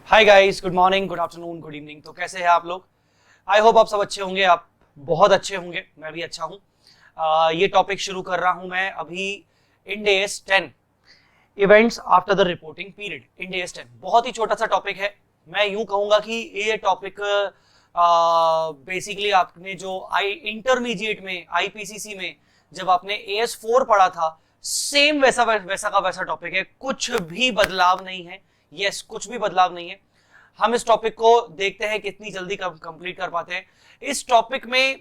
Hi guys, good morning, good afternoon, good evening. तो कैसे हैं आप लोग? आई होप आप सब अच्छे होंगे। आप बहुत अच्छे होंगे, मैं भी अच्छा हूँ। ये टॉपिक शुरू कर रहा हूँ मैं अभी। End AS 10 events after the reporting period. End AS 10 बहुत ही छोटा सा टॉपिक है। मैं यूं कहूंगा कि ये टॉपिक बेसिकली आपने जो इंटरमीडिएट में आईपीसीसी में जब आपने एएस 4 पढ़ा था, सेम वैसा वैसा का वैसा टॉपिक है। कुछ भी बदलाव नहीं है। यस, कुछ भी बदलाव नहीं है। हम इस टॉपिक को देखते हैं कितनी जल्दी कंप्लीट कर पाते हैं। इस टॉपिक में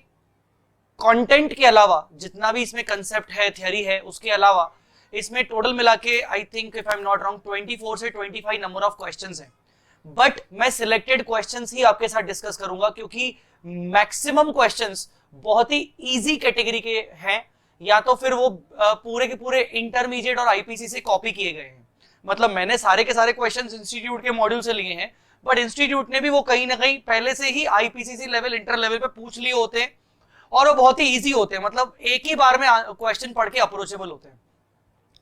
कंटेंट के अलावा जितना भी इसमें कंसेप्ट है, थ्योरी है, उसके अलावा इसमें टोटल मिला के I think if I am not wrong 24 से 25 नंबर ऑफ क्वेश्चंस हैं। बट मैं सिलेक्टेड क्वेश्चंस ही आपके साथ डिस्कस करूंगा, क्योंकि मैक्सिमम क्वेश्चंस बहुत ही इजी कैटेगरी के हैं, या तो फिर वो पूरे के पूरे इंटरमीडिएट और आईपीसी से कॉपी किए गए हैं। मतलब मैंने सारे के सारे क्वेश्चंस इंस्टीट्यूट के मॉड्यूल से लिए हैं, बट इंस्टीट्यूट ने भी वो कहीं ना कहीं पहले से ही आईपीसीसी लेवल, इंटर लेवल पे पूछ लिए होते हैं, और वो बहुत ही इजी होते हैं। मतलब एक ही बार में क्वेश्चन पढ़ के अप्रोचेबल होते हैं।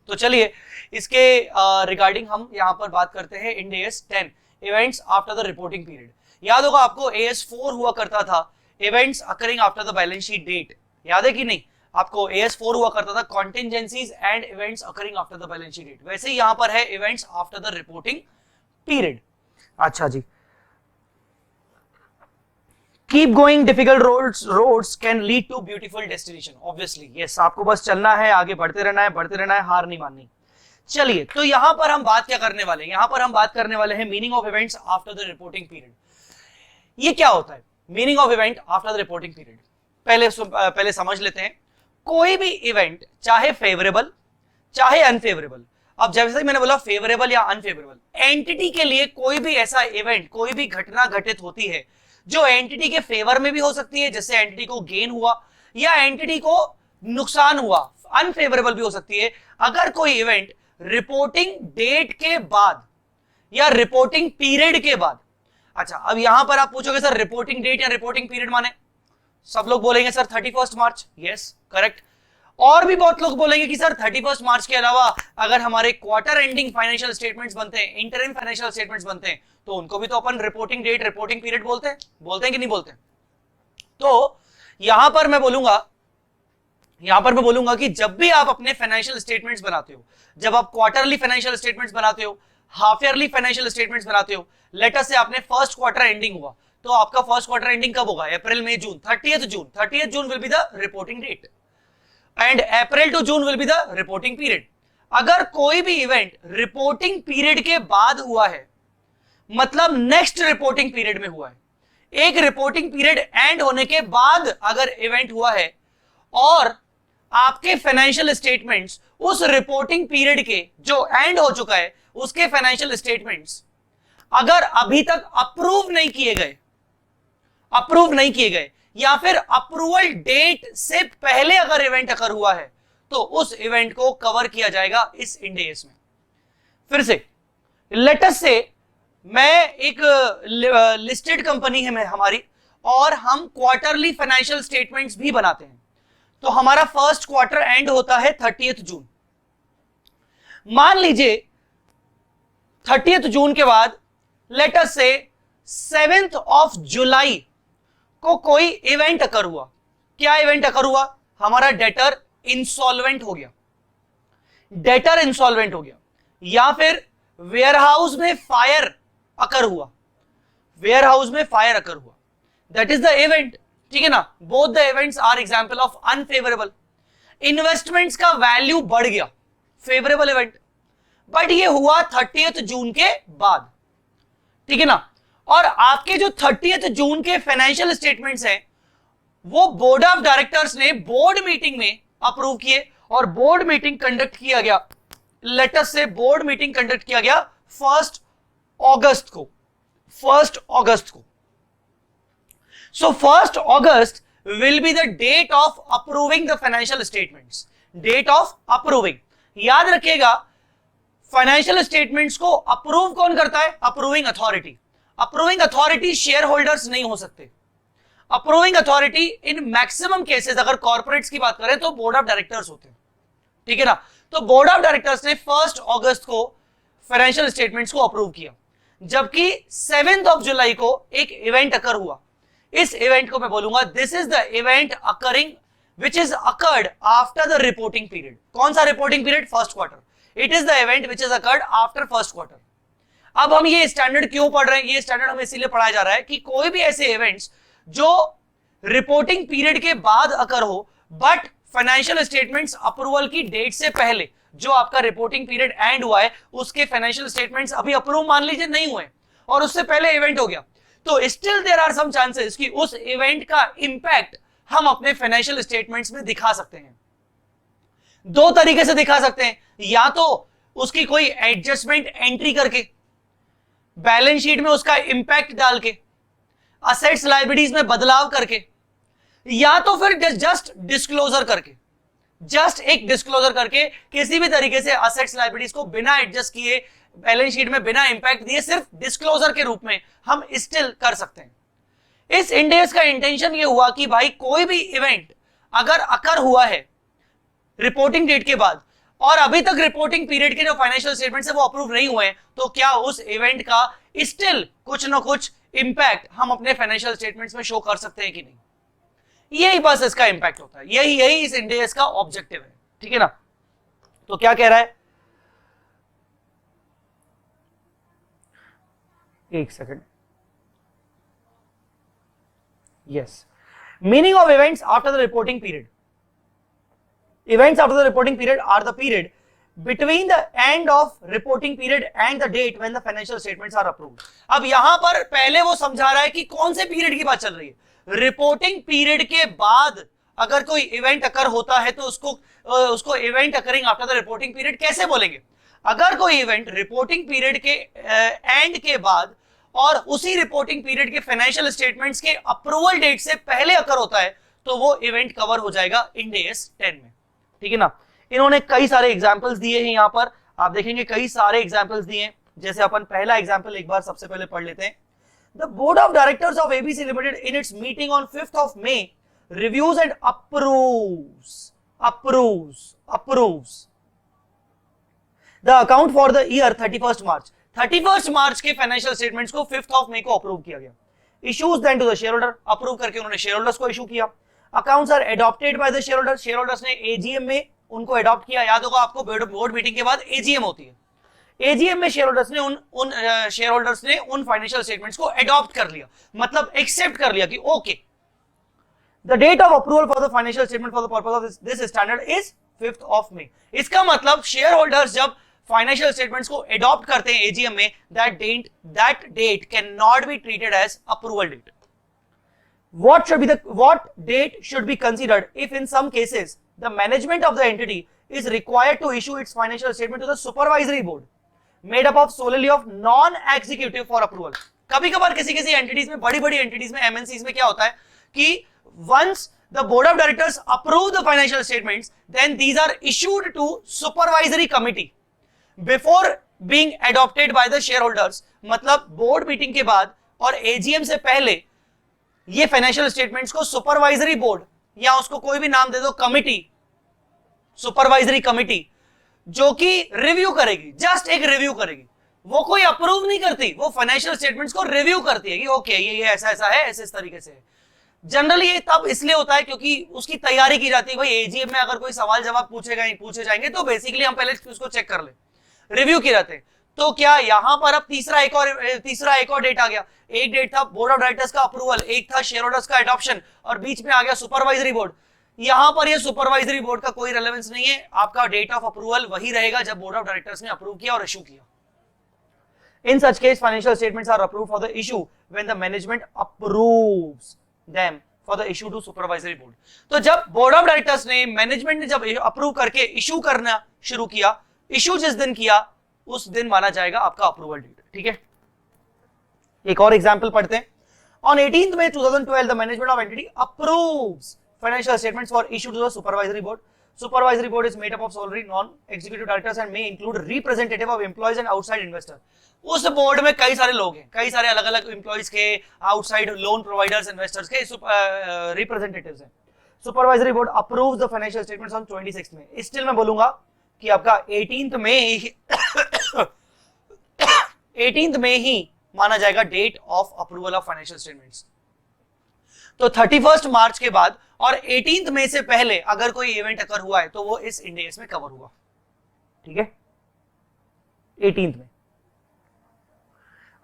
तो चलिए इसके रिगार्डिंग हम यहाँ पर बात करते हैं। Ind AS 10 events after the reporting period. याद होगा आपको एएस 4 हुआ करता था, events occurring after the balance sheet date. याद है कि नहीं? आपको एएस 4 हुआ करता था contingencies and events occurring after the balance sheet date. वैसे ही यहां पर है events after the reporting period. अच्छा जी। Keep going, difficult roads can lead to beautiful destination. Obviously yes, आपको बस चलना है, आगे बढ़ते रहना है, हार नहीं माननी। चलिए, तो यहां पर हम बात क्या करने वाले हैं? यहां पर हम बात करने वाले हैं meaning of events after the reporting period. ये क्या होता है meaning of event after the reporting period? पहले समझ लेते हैं। कोई भी इवेंट, चाहे फेवरेबल चाहे अनफेवरेबल, अब जैसे ही मैंने बोला फेवरेबल या अनफेवरेबल, एंटिटी के लिए कोई भी ऐसा इवेंट, कोई भी घटना घटित होती है जो एंटिटी के फेवर में भी हो सकती है, जैसे एंटिटी को गेन हुआ, या एंटिटी को नुकसान हुआ, अनफेवरेबल भी हो सकती है। अगर कोई इवेंट रिपोर्टिंग डेट के बाद या रिपोर्टिंग पीरियड के बाद, अच्छा अब यहां पर आप पूछोगे सर रिपोर्टिंग डेट या रिपोर्टिंग पीरियड माने? सब लोग बोलेंगे सर 31 मार्च। Yes correct. और भी बहुत लोग बोलेंगे कि सर 31 मार्च के अलावा अगर हमारे क्वार्टर एंडिंग फाइनेंशियल स्टेटमेंट्स बनते हैं, इंटरिम फाइनेंशियल स्टेटमेंट्स बनते हैं, तो उनको भी तो अपन रिपोर्टिंग डेट, रिपोर्टिंग पीरियड बोलते हैं कि नहीं बोलते? तो यहां पर मैं बोलूंगा कि जब भी आप अपने फाइनेंशियल स्टेटमेंट्स बनाते हो, जब आप क्वार्टरली फाइनेंशियल स्टेटमेंट्स बनाते हो, हाफ ईयरली फाइनेंशियल स्टेटमेंट्स बनाते हो, लेट अस से आपने फर्स्ट क्वार्टर एंडिंग हुआ, तो आपका फर्स्ट क्वार्टर एंडिंग कब होगा? April, May, June. 30th June will be the reporting date and April to June will be the reporting period. अगर कोई भी इवेंट रिपोर्टिंग पीरियड के बाद हुआ है, मतलब नेक्स्ट रिपोर्टिंग पीरियड में हुआ है, एक रिपोर्टिंग पीरियड एंड होने के बाद अगर इवेंट हुआ है, और आपके फाइनेंशियल स्टेटमेंट्स उस रिपोर्टिंग पीरियड के जो एंड हो चुका है उसके फाइनेंशियल स्टेटमेंट्स अगर अभी तक अप्रूव नहीं किए गए या फिर अप्रूवल डेट से पहले अगर इवेंट अकर हुआ है, तो उस इवेंट को कवर किया जाएगा इस इंड एस में। फिर से लेट अस से मैं एक लिस्टेड कंपनी है हमारी, और हम क्वार्टरली फाइनेंशियल स्टेटमेंट्स भी बनाते हैं। तो हमारा फर्स्ट क्वार्टर एंड होता है 30th जून। मान लीजिए 30th जून के बाद लेट अस से 7th ऑफ जुलाई को कोई इवेंट अकर हुआ। क्या इवेंट अकर हुआ? हमारा डेटर इंसॉल्वेंट हो गया, या फिर वेयरहाउस में फायर अकर हुआ, दैट इज द इवेंट। ठीक है ना? Both the events are example of unfavourable. Investments का वैल्यू बढ़ गया, फेवरेबल इवेंट, बट ये हुआ 30th जून के बाद। ठीक है ना? और आपके जो 30th जून के फाइनेंशियल स्टेटमेंट्स हैं, वो बोर्ड ऑफ डायरेक्टर्स ने बोर्ड मीटिंग में अप्रूव किए, और बोर्ड मीटिंग कंडक्ट किया गया, लेट अस से बोर्ड मीटिंग कंडक्ट किया गया 1 अगस्त को। So 1 August will be the date of approving the financial statements. Date of approving. याद रखिएगा, फाइनेंशियल स्टेटमेंट्स को अप्रूव कौन करता है? Approving authority. Approving authority share holders नहीं हो सकते। Approving authority in maximum cases, अगर कॉर्पोरेट्स की बात करें तो बोर्ड ऑफ डायरेक्टर्स होते हैं। ठीक है ना? तो बोर्ड ऑफ डायरेक्टर्स ने 1 अगस्त को फाइनेंशियल स्टेटमेंट्स को अप्रूव किया। जबकि 7th ऑफ जुलाई को एक इवेंट अकर हुआ। इस इवेंट को मैं बोलूंगा this is the event occurring which is occurred after the reporting period. कौन सा reporting period? First quarter. It is the event which is occurred after first quarter. अब हम ये स्टैंडर्ड क्यों पढ़ रहे हैं? ये स्टैंडर्ड हमें इसीलिए पढ़ाया जा रहा है कि कोई भी ऐसे इवेंट्स जो रिपोर्टिंग पीरियड के बाद अकर हो बट फाइनेंशियल स्टेटमेंट्स अप्रूवल की डेट से पहले, जो आपका रिपोर्टिंग पीरियड एंड हुआ है उसके फाइनेंशियल स्टेटमेंट्स अभी अप्रूव मान लीजिए नहीं हुए और उससे पहले इवेंट हो गया, तो still there are some chances कि उस इवेंट का इंपैक्ट हम अपने फाइनेंशियल स्टेटमेंट्स में दिखा सकते हैं। दो तरीके से दिखा सकते हैं, या तो उसकी कोई एडजस्टमेंट एंट्री करके, बैलेंस शीट में उसका इंपैक्ट डाल के, असेट्स लायबिलिटीज में बदलाव करके, या तो फिर जस्ट डिस्क्लोजर करके, जस्ट एक डिस्क्लोजर करके किसी भी तरीके से असेट्स लायबिलिटीज को बिना एडजस्ट किए, बैलेंस शीट में बिना इंपैक्ट दिए, सिर्फ डिस्क्लोजर के रूप में हम स्टिल कर सकते हैं। इस इंडेस का इंटेंशन ये हुआ कि भाई कोई भी इवेंट अगर अकर हुआ है रिपोर्टिंग डेट के बाद और अभी तक रिपोर्टिंग पीरियड के जो फाइनेंशियल स्टेटमेंट्स है वो अप्रूव नहीं हुए हैं, तो क्या उस इवेंट का स्टिल कुछ ना कुछ इंपैक्ट हम अपने फाइनेंशियल स्टेटमेंट्स में शो कर सकते हैं कि नहीं। यही बस इसका इंपैक्ट होता है, यही इस इंडेस का ऑब्जेक्टिव है, ठीक है ना। तो क्या कह रहा है, एक second, yes, meaning of events after the reporting period. Events after the reporting period are the period between the end of reporting period and the date when the financial statements are approved. अब यहां पर पहले वो समझा रहा है कि कौन से पीरियड की बात चल रही है। रिपोर्टिंग पीरियड के बाद अगर कोई इवेंट अकर होता है तो उसको event occurring after the reporting period कैसे बोलेंगे? अगर कोई इवेंट रिपोर्टिंग पीरियड के एंड के बाद और उसी रिपोर्टिंग पीरियड के फाइनेंशियल स्टेटमेंट्स के अप्रूवल डेट से पहले अकर होता है तो वो इवेंट कवर हो जाएगा इंड AS 10 में, ठीक है ना। इन्होंने कई सारे एग्जांपल्स दिए हैं, यहां पर आप देखेंगे कई सारे एग्जांपल्स दिए हैं। जैसे अपन पहला एग्जांपल एक बार सबसे पहले पढ़ लेते हैं। The board of directors of ABC limited in its meeting on 5th of May reviews and approves the account for the year 31st March। 31st March के फाइनेंशियल स्टेटमेंट्स को 5th of May को approve किया गया। Issues then to the share holder, approve करके उन्होंने share holders को issue किया। Accounts are adopted by the share holders, share holders ने AGM में उनको एडॉप्ट किया। याद होगा आपको बोर्ड मीटिंग के बाद AGM होती है। AGM में शेयर होल्डर्स ने उन फाइनेंशियल स्टेटमेंट्स को एडॉप्ट कर लिया, मतलब एक्सेप्ट कर लिया कि okay the date of approval for the financial statement for the purpose of this standard is 5th of May। इसका मतलब शेयर होल्डर्स जब फाइनेंशियल स्टेटमेंट्स को एडॉप्ट करते हैं AGM में, that date can not be treated as approval date. What date should be considered if in some cases the management of the entity is required to issue its financial statement to the supervisory board made up of solely of non-executive for approval। कभी कभार किसी entities में, बड़ी entities में, MNCs में क्या होता है कि once the board of directors approve the financial statements then these are issued to supervisory committee before being adopted by the shareholders। मतलब बोर्ड मीटिंग के बाद और AGM से पहले ये फाइनेंशियल स्टेटमेंट्स को सुपरवाइजरी बोर्ड या उसको कोई भी नाम दे दो, कमिटी, सुपरवाइजरी कमिटी, जो कि रिव्यू करेगी, जस्ट एक रिव्यू करेगी। वो कोई अप्रूव नहीं करती, वो फाइनेंशियल स्टेटमेंट्स को रिव्यू करती है कि ओके ये ऐसा है, ऐसे इस तरीके से है। जनरली ये तब इसलिए होता है क्योंकि उसकी तैयारी की जाती है। भाई AGM में अगर कोई सवाल जवाब पूछे जाएंगे तो बेसिकली हम पहले उसको चेक कर ले, रिव्यू की जाते हैं। तो क्या यहां पर अब तीसरा एक और डेट आ गया। एक डेट था बोर्ड ऑफ डायरेक्टर्स का अप्रूवल, एक था शेयर होल्डर्स का एडॉप्शन और बीच में आ गया सुपरवाइजरी बोर्ड। यहां पर ये सुपरवाइजरी बोर्ड का कोई रेलेवेंस नहीं है, आपका डेट ऑफ अप्रूवल वही रहेगा जब बोर्ड ऑफ डायरेक्टर्स ने अप्रूव किया और इशू किया। In such case financial statements are approved for the issue when the management approves them for the issue to supervisory board. तो जब बोर्ड ऑफ डायरेक्टर्स ने, मैनेजमेंट ने जब अप्रूव करके इशू करना शुरू किया, इशू जिस दिन किया उस दिन माना जाएगा आपका अप्रूवल डेट, ठीक है। एक और एग्जांपल पढ़ते हैं। On 18th May 2012 the management of entity approves financial statements for issue to the supervisory board. Supervisory board is made up of solely non-executive directors and may include representative of employees and outside investor। उस board में कई सारे लोग हैं, कई सारे अलग अलग एम्प्लॉइज के, आउटसाइड लोन प्रोवाइडर्स, इन्वेस्टर्स के रिप्रेजेंटेटिव्स हैं। Supervisory board approves the financial statements on 26 में। स्टिल मैं बोलूंगा कि आपका 18th में ही माना जाएगा date of approval of financial statements. तो 31 मार्च के बाद और 18 मई से पहले अगर कोई इवेंट अकर हुआ है तो वो इस इंड AS में कवर हुआ, ठीक है, 18 में।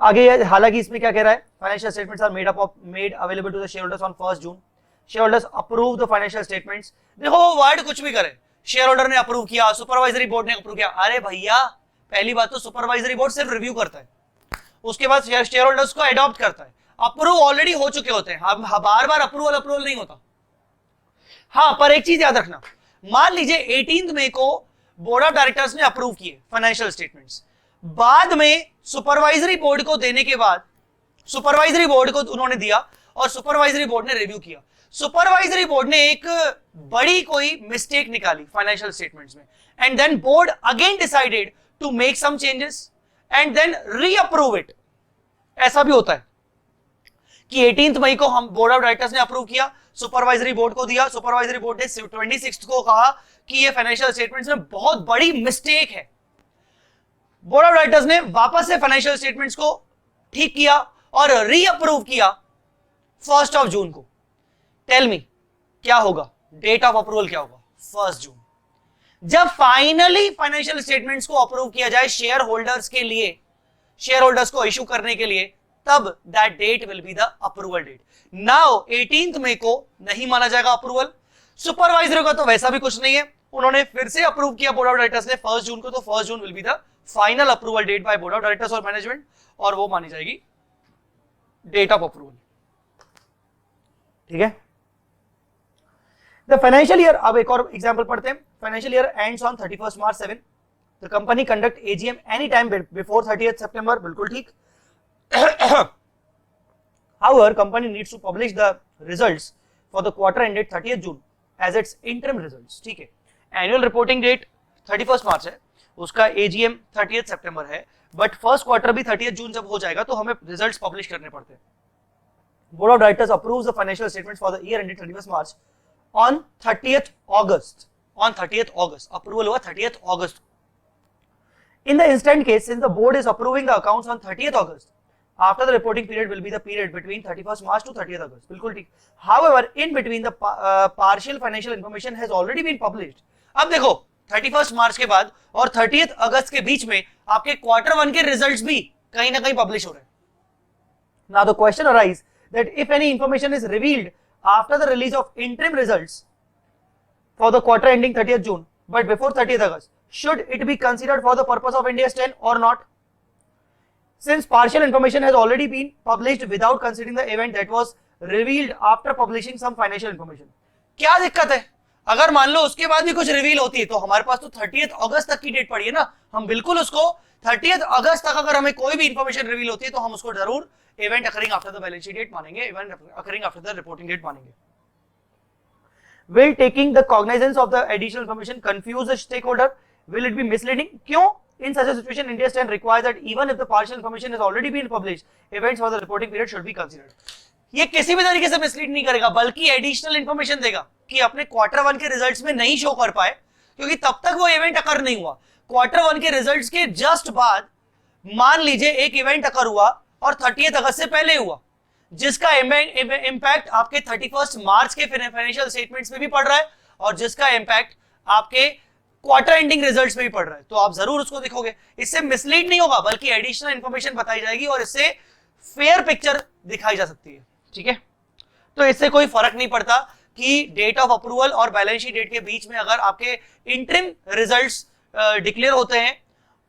आगे हालांकि इसमें क्या कह रहा है, financial statements are made available to the share holders on 1 June. Share holders approve the financial statements. देखो वो वर्ड कुछ भी करे, शेयर होल्डर ने अप्रूव किया, सुपरवाइजरी बोर्ड ने अप्रूव किया। अरे भैया पहली बात तो सुपरवाइजरी बोर्ड सिर्फ रिव्यू करता है, उसके बाद शेयर होल्डर्स को अडॉप्ट करता है। अप्रूव ऑलरेडी हो चुके होते हैं, बार बार अप्रूवल नहीं होता। हाँ, पर एक चीज याद रखना, मान लीजिए 18 मई को बोर्ड ऑफ डायरेक्टर्स ने अप्रूव किए फाइनेंशियल स्टेटमेंट्स, बाद में सुपरवाइजरी बोर्ड को देने के बाद सुपरवाइजरी बोर्ड को उन्होंने दिया और सुपरवाइजरी बोर्ड ने रिव्यू किया। सुपरवाइजरी बोर्ड ने एक बड़ी कोई मिस्टेक निकाली फाइनेंशियल स्टेटमेंट्स में, and then board again decided to make some changes and then reapprove it. ऐसा भी होता है कि 18 मई को हम बोर्ड ऑफ डायरेक्टर्स ने अप्रूव किया, सुपरवाइजरी बोर्ड को दिया, सुपरवाइजरी बोर्ड ने 26 को कहा कि ये फाइनेंशियल स्टेटमेंट्स में बहुत बड़ी मिस्टेक है। बोर्ड ऑफ डायरेक्टर्स ने वापस से फाइनेंशियल स्टेटमेंट्स को ठीक किया और रीअप्रूव किया 1 जून को। टेल मी क्या होगा, डेट ऑफ अप्रूवल क्या होगा, 1 जून। जब फाइनली फाइनेंशियल स्टेटमेंट्स को अप्रूव किया जाए शेयर होल्डर्स के लिए, शेयर होल्डर्स को इश्यू करने के लिए, तब that date will be the approval date. Now 18 मई को नहीं माना जाएगा अप्रूवल, सुपरवाइजर का तो वैसा भी कुछ नहीं है, उन्होंने फिर से अप्रूव किया बोर्ड ऑफ डायरेक्टर्स ने 1 जून को, तो 1 June will be the final approval date by board of directors और मैनेजमेंट, और वो मानी जाएगी डेट ऑफ अप्रूवल, ठीक है। द फाइनेंशियल ईयर, अब एक और एग्जांपल पढ़ते हैं। Financial year ends on 31 March 7। The company conduct AGM any time before 30 सितंबर, बिल्कुल ठीक। However, company needs to publish the results for the quarter ended 30th June as its interim results, ठीक है। Annual reporting date 31 मार्च है, उसका AGM 30 सितंबर है, but first quarter भी 30 जून जब हो जाएगा तो हमें रिजल्ट्स पब्लिश करने पड़ते हैं। Board of directors approves the financial statements for the year ended 31 march on 30th August। On 30th August approval हुआ 30th August। In the instant case, since the board is approving the accounts on 30th August, after the reporting period will be the period between 31st March to 30th August, बिल्कुल ठीक। However, in between the partial financial information has already been published। अब देखो 31st मार्च के बाद और 30th अगस्त के बीच में आपके क्वार्टर 1 के रिजल्ट्स भी कहीं ना कहीं पब्लिश हो रहे हैं। Now the question arises that if any information is revealed after the release of interim results for the quarter ending 30th June but before 30th August, should it be considered for the purpose of Ind AS 10 or not? Since partial information has already been published without considering the event that was revealed after publishing some financial information। क्या दिक्कत है, अगर मान लो उसके बाद भी कुछ reveal होती है तो हमारे पास तो 30th अगस्त तक की डेट पड़ी है ना, हम बिल्कुल उसको 30th अगस्त तक अगर हमें कोई भी इंफॉर्मेशन रिवील होती है तो हम उसको जरूर event occurring after the balance sheet date मानेंगे, event occurring after the reporting date मानेंगे। Will taking the cognizance of the additional information confuse the stakeholder? Will it be misleading? क्यों? In such a situation, Ind AS 10 requires that even if the partial information has already been published, events for the reporting period should be considered। ये किसी भी तरीके से mislead नहीं करेगा, बल्कि additional information देगा कि अपने क्वार्टर 1 के रिजल्ट्स में नहीं शो कर पाए क्योंकि तब तक वो इवेंट अकर नहीं हुआ। क्वार्टर 1 के रिजल्ट्स के जस्ट बाद मान लीजिए एक इवेंट अकर हुआ और 30th अगस्त से पहले हुआ, जिसका इम्पैक्ट आपके 31 मार्च के फाइनेंशियल स्टेटमेंट्स में भी पड़ रहा है और जिसका इम्पैक्ट आपके क्वार्टर एंडिंग रिजल्ट्स में भी पड़ रहा है, तो आप जरूर उसको देखोगे। इससे मिसलीड नहीं होगा बल्कि एडिशनल इंफॉर्मेशन बताई जाएगी और इससे फेयर पिक्चर दिखाई जा सकती है, ठीक है। तो इससे कोई फर्क नहीं पड़ता कि डेट ऑफ अप्रूवल और बैलेंस शीट डेट के बीच में अगर आपके इंटरिम रिजल्ट्स डिक्लेयर होते हैं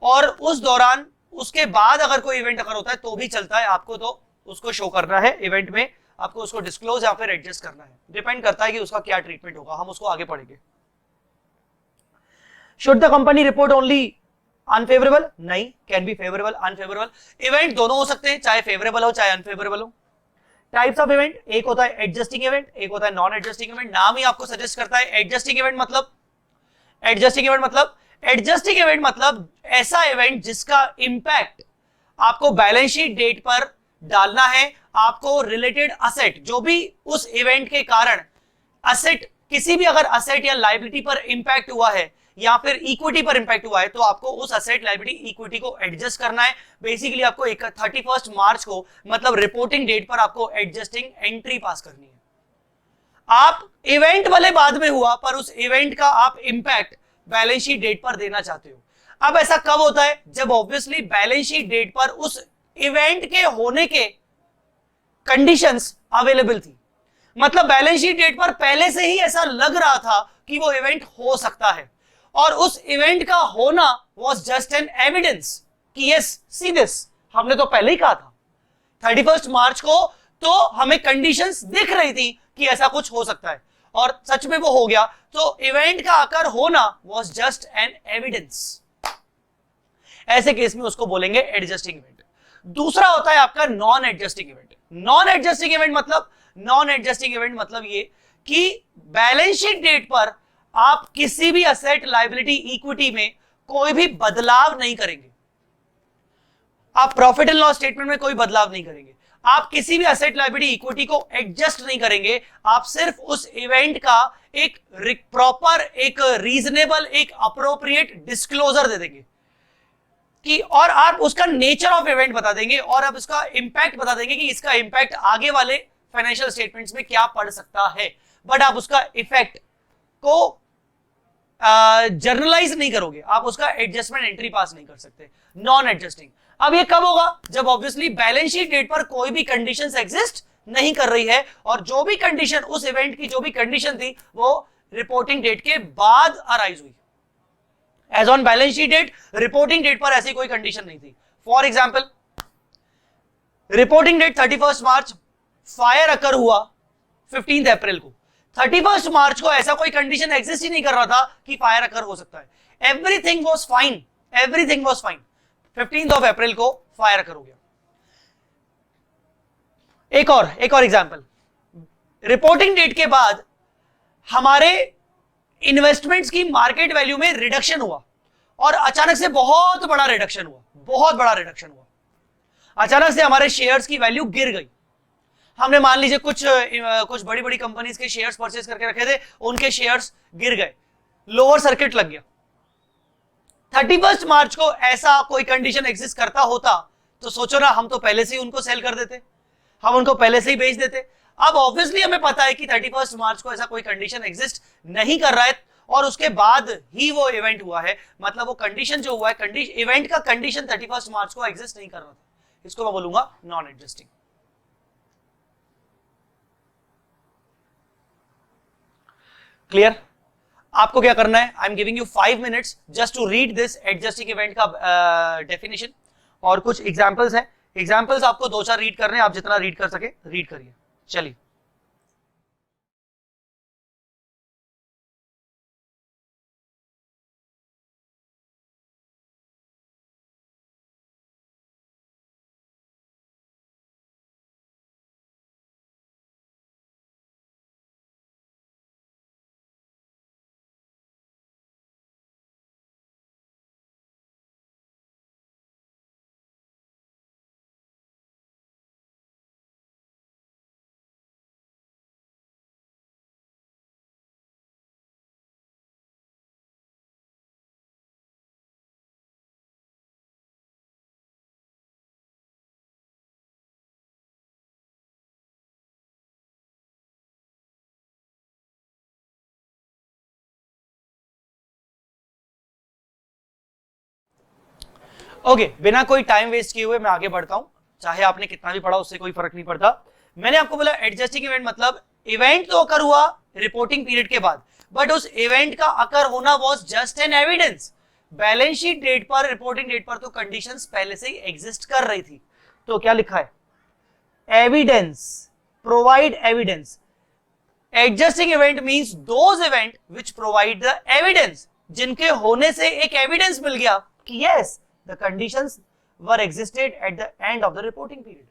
और उस दौरान उसके बाद अगर कोई इवेंट अगर होता है तो भी चलता है, आपको तो उसको शो करना है इवेंट में, आपको उसको डिस्क्लोज या फिर एडजस्ट करना है, डिपेंड करता है कि उसका क्या ट्रीटमेंट होगा, हम उसको आगे पढ़ेंगे। Should the company report only unfavourable? नहीं, can be favourable unfavourable, event दोनों हो सकते हैं, चाहे फेवरेबल हो चाहे अनफेवरेबल हो। टाइप्स ऑफ इवेंट, एक होता है एडजस्टिंग इवेंट, एक होता है नॉन एडजस्टिंग इवेंट। नाम ही आपको सजेस्ट करता है एडजस्टिंग इवेंट मतलब ऐसा इवेंट जिसका इंपैक्ट आपको बैलेंस शीट डेट पर डालना है, आपको रिलेटेड असेट जो भी उस इवेंट के कारण असेट, किसी भी अगर असेट या लायबिलिटी पर इंपैक्ट हुआ है या फिर इक्विटी पर इंपैक्ट हुआ है, तो आपको उस असेट लायबिलिटी इक्विटी को एडजस्ट करना है। बेसिकली आपको 31 मार्च को मतलब रिपोर्टिंग डेट पर आपको एडजस्टिंग एंट्री पास करनी है। आप इवेंट वाले बाद में हुआ, पर उस इवेंट का आप इंपैक्ट बैलेंस शीट डेट पर देना चाहते हो। अब ऐसा कब होता है, जब ऑब्वियसली बैलेंस शीट डेट पर उस इवेंट के होने के कंडीशंस अवेलेबल थी। मतलब बैलेंस शीट डेट पर पहले से ही ऐसा लग रहा था कि वो इवेंट हो सकता है, और उस इवेंट का होना वाज जस्ट एन एविडेंस कि यस सी दिस, हमने तो पहले ही कहा था 31 मार्च को, तो हमें कंडीशंस दिख रही थी कि ऐसा कुछ हो सकता है, और सच में वो हो गया। तो इवेंट का आकर होना वाज जस्ट एन एविडेंस। ऐसे केस में उसको बोलेंगे एडजस्टिंग इवेंट। दूसरा होता है आपका non adjusting event. Non adjusting event मतलब ये कि बैलेंस शीट डेट पर आप किसी भी असेट लायबिलिटी इक्विटी में कोई भी बदलाव नहीं करेंगे। आप प्रॉफिट एंड लॉस स्टेटमेंट में कोई बदलाव नहीं करेंगे, आप किसी भी असेट लायबिलिटी इक्विटी को एडजस्ट नहीं करेंगे। आप सिर्फ उस इवेंट का एक प्रॉपर, एक रीजनेबल, एक अप्रोप्रिएट डिस्क्लोजर दे देंगे कि, और आप उसका नेचर ऑफ इवेंट बता देंगे, और आप उसका इंपैक्ट बता देंगे कि इसका इंपैक्ट आगे वाले फाइनेंशियल स्टेटमेंट्स में क्या पड़ सकता है। बट आप उसका इफेक्ट को जर्नलाइज नहीं करोगे, आप उसका एडजस्टमेंट एंट्री पास नहीं कर सकते। Non adjusting. अब ये कब होगा, जब ऑब्वियसली बैलेंस शीट डेट पर कोई भी कंडीशंस एग्जिस्ट नहीं कर रही है, और जो भी कंडीशन उस इवेंट की जो भी कंडीशन थी वो रिपोर्टिंग डेट के बाद अराइज हुई। As on balance sheet date, reporting date पर ऐसी कोई कंडीशन नहीं थी। For example, reporting date 31 March, fire occur हुआ 15 अप्रैल को। 31 मार्च को ऐसा कोई कंडीशन एग्जिस्ट ही नहीं कर रहा था कि फायर अकर हो सकता है। एवरीथिंग वाज फाइन, 15 अप्रैल को फायर अकर हो गया। एक और एग्जांपल, रिपोर्टिंग डेट के बाद हमारे इन्वेस्टमेंट्स की मार्केट वैल्यू में रिडक्शन हुआ, और अचानक से बहुत बड़ा रिडक्शन हुआ। अचानक से हमारे शेयर्स की वैल्यू गिर गई। हमने मान लीजिए कुछ बड़ी बड़ी कंपनीज के शेयर्स परचेज करके रखे थे, उनके शेयर्स गिर गए, लोअर सर्किट लग गया। 31 मार्च को ऐसा कोई कंडीशन एग्जिस्ट करता होता तो सोचो ना, हम तो पहले से ही उनको सेल कर देते, हम उनको पहले से ही बेच देते। अब ऑब्वियसली हमें पता है कि 31 मार्च को ऐसा कोई कंडीशन एग्जिस्ट नहीं कर रहा है, और उसके बाद ही वो इवेंट हुआ है। मतलब वो कंडीशन जो हुआ है, इवेंट का कंडीशन 31 मार्च को एग्जिस्ट नहीं कर रहा था। इसको मैं बोलूंगा नॉन एडजस्टिंग। क्लियर? आपको क्या करना है, I am giving you 5 minutes just to read this adjusting event का डेफिनेशन, और कुछ एग्जांपल्स हैं। एग्जांपल्स आपको 2-4 रीड करने हैं, आप जितना रीड कर सके रीड करिए। चलिए, ओके, बिना कोई टाइम वेस्ट किए हुए मैं आगे बढ़ता हूं। चाहे आपने कितना भी पढ़ा, उससे कोई फर्क नहीं पड़ता। मैंने आपको बोला एडजस्टिंग इवेंट मतलब इवेंट तो अकर हुआ रिपोर्टिंग पीरियड के बाद, बट उस इवेंट का अकर होना was just an evidence. Balance sheet date पर, रिपोर्टिंग डेट पर तो कंडीशंस पहले से ही एग्जिस्ट कर रही थी। तो क्या लिखा है, evidence, provide evidence. Adjusting event means those event which provide the evidence, जिनके होने से एक एविडेंस मिल गया कि yes the conditions were existed at the end of the reporting period.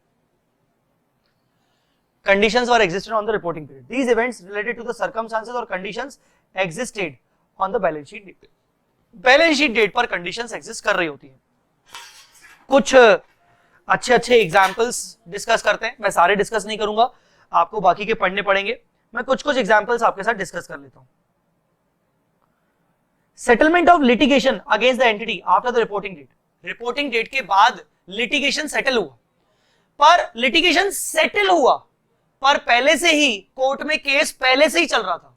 Conditions were existed on the reporting period. These events related to the circumstances or conditions existed on the balance sheet date. Balance sheet date पर conditions exist कर रही होती हैं। कुछ अच्छे examples discuss करते हैं। मैं सारे डिस्कस नहीं करूंगा, आपको बाकी के पढ़ने पड़ेंगे। मैं कुछ एग्जाम्पल्स आपके साथ डिस्कस कर लेता हूं। Settlement of litigation against the entity after the reporting date, reporting date के बाद लिटिगेशन सेटल हुआ, पर लिटिगेशन सेटल हुआ पर पहले से ही कोर्ट में केस पहले से ही चल रहा था,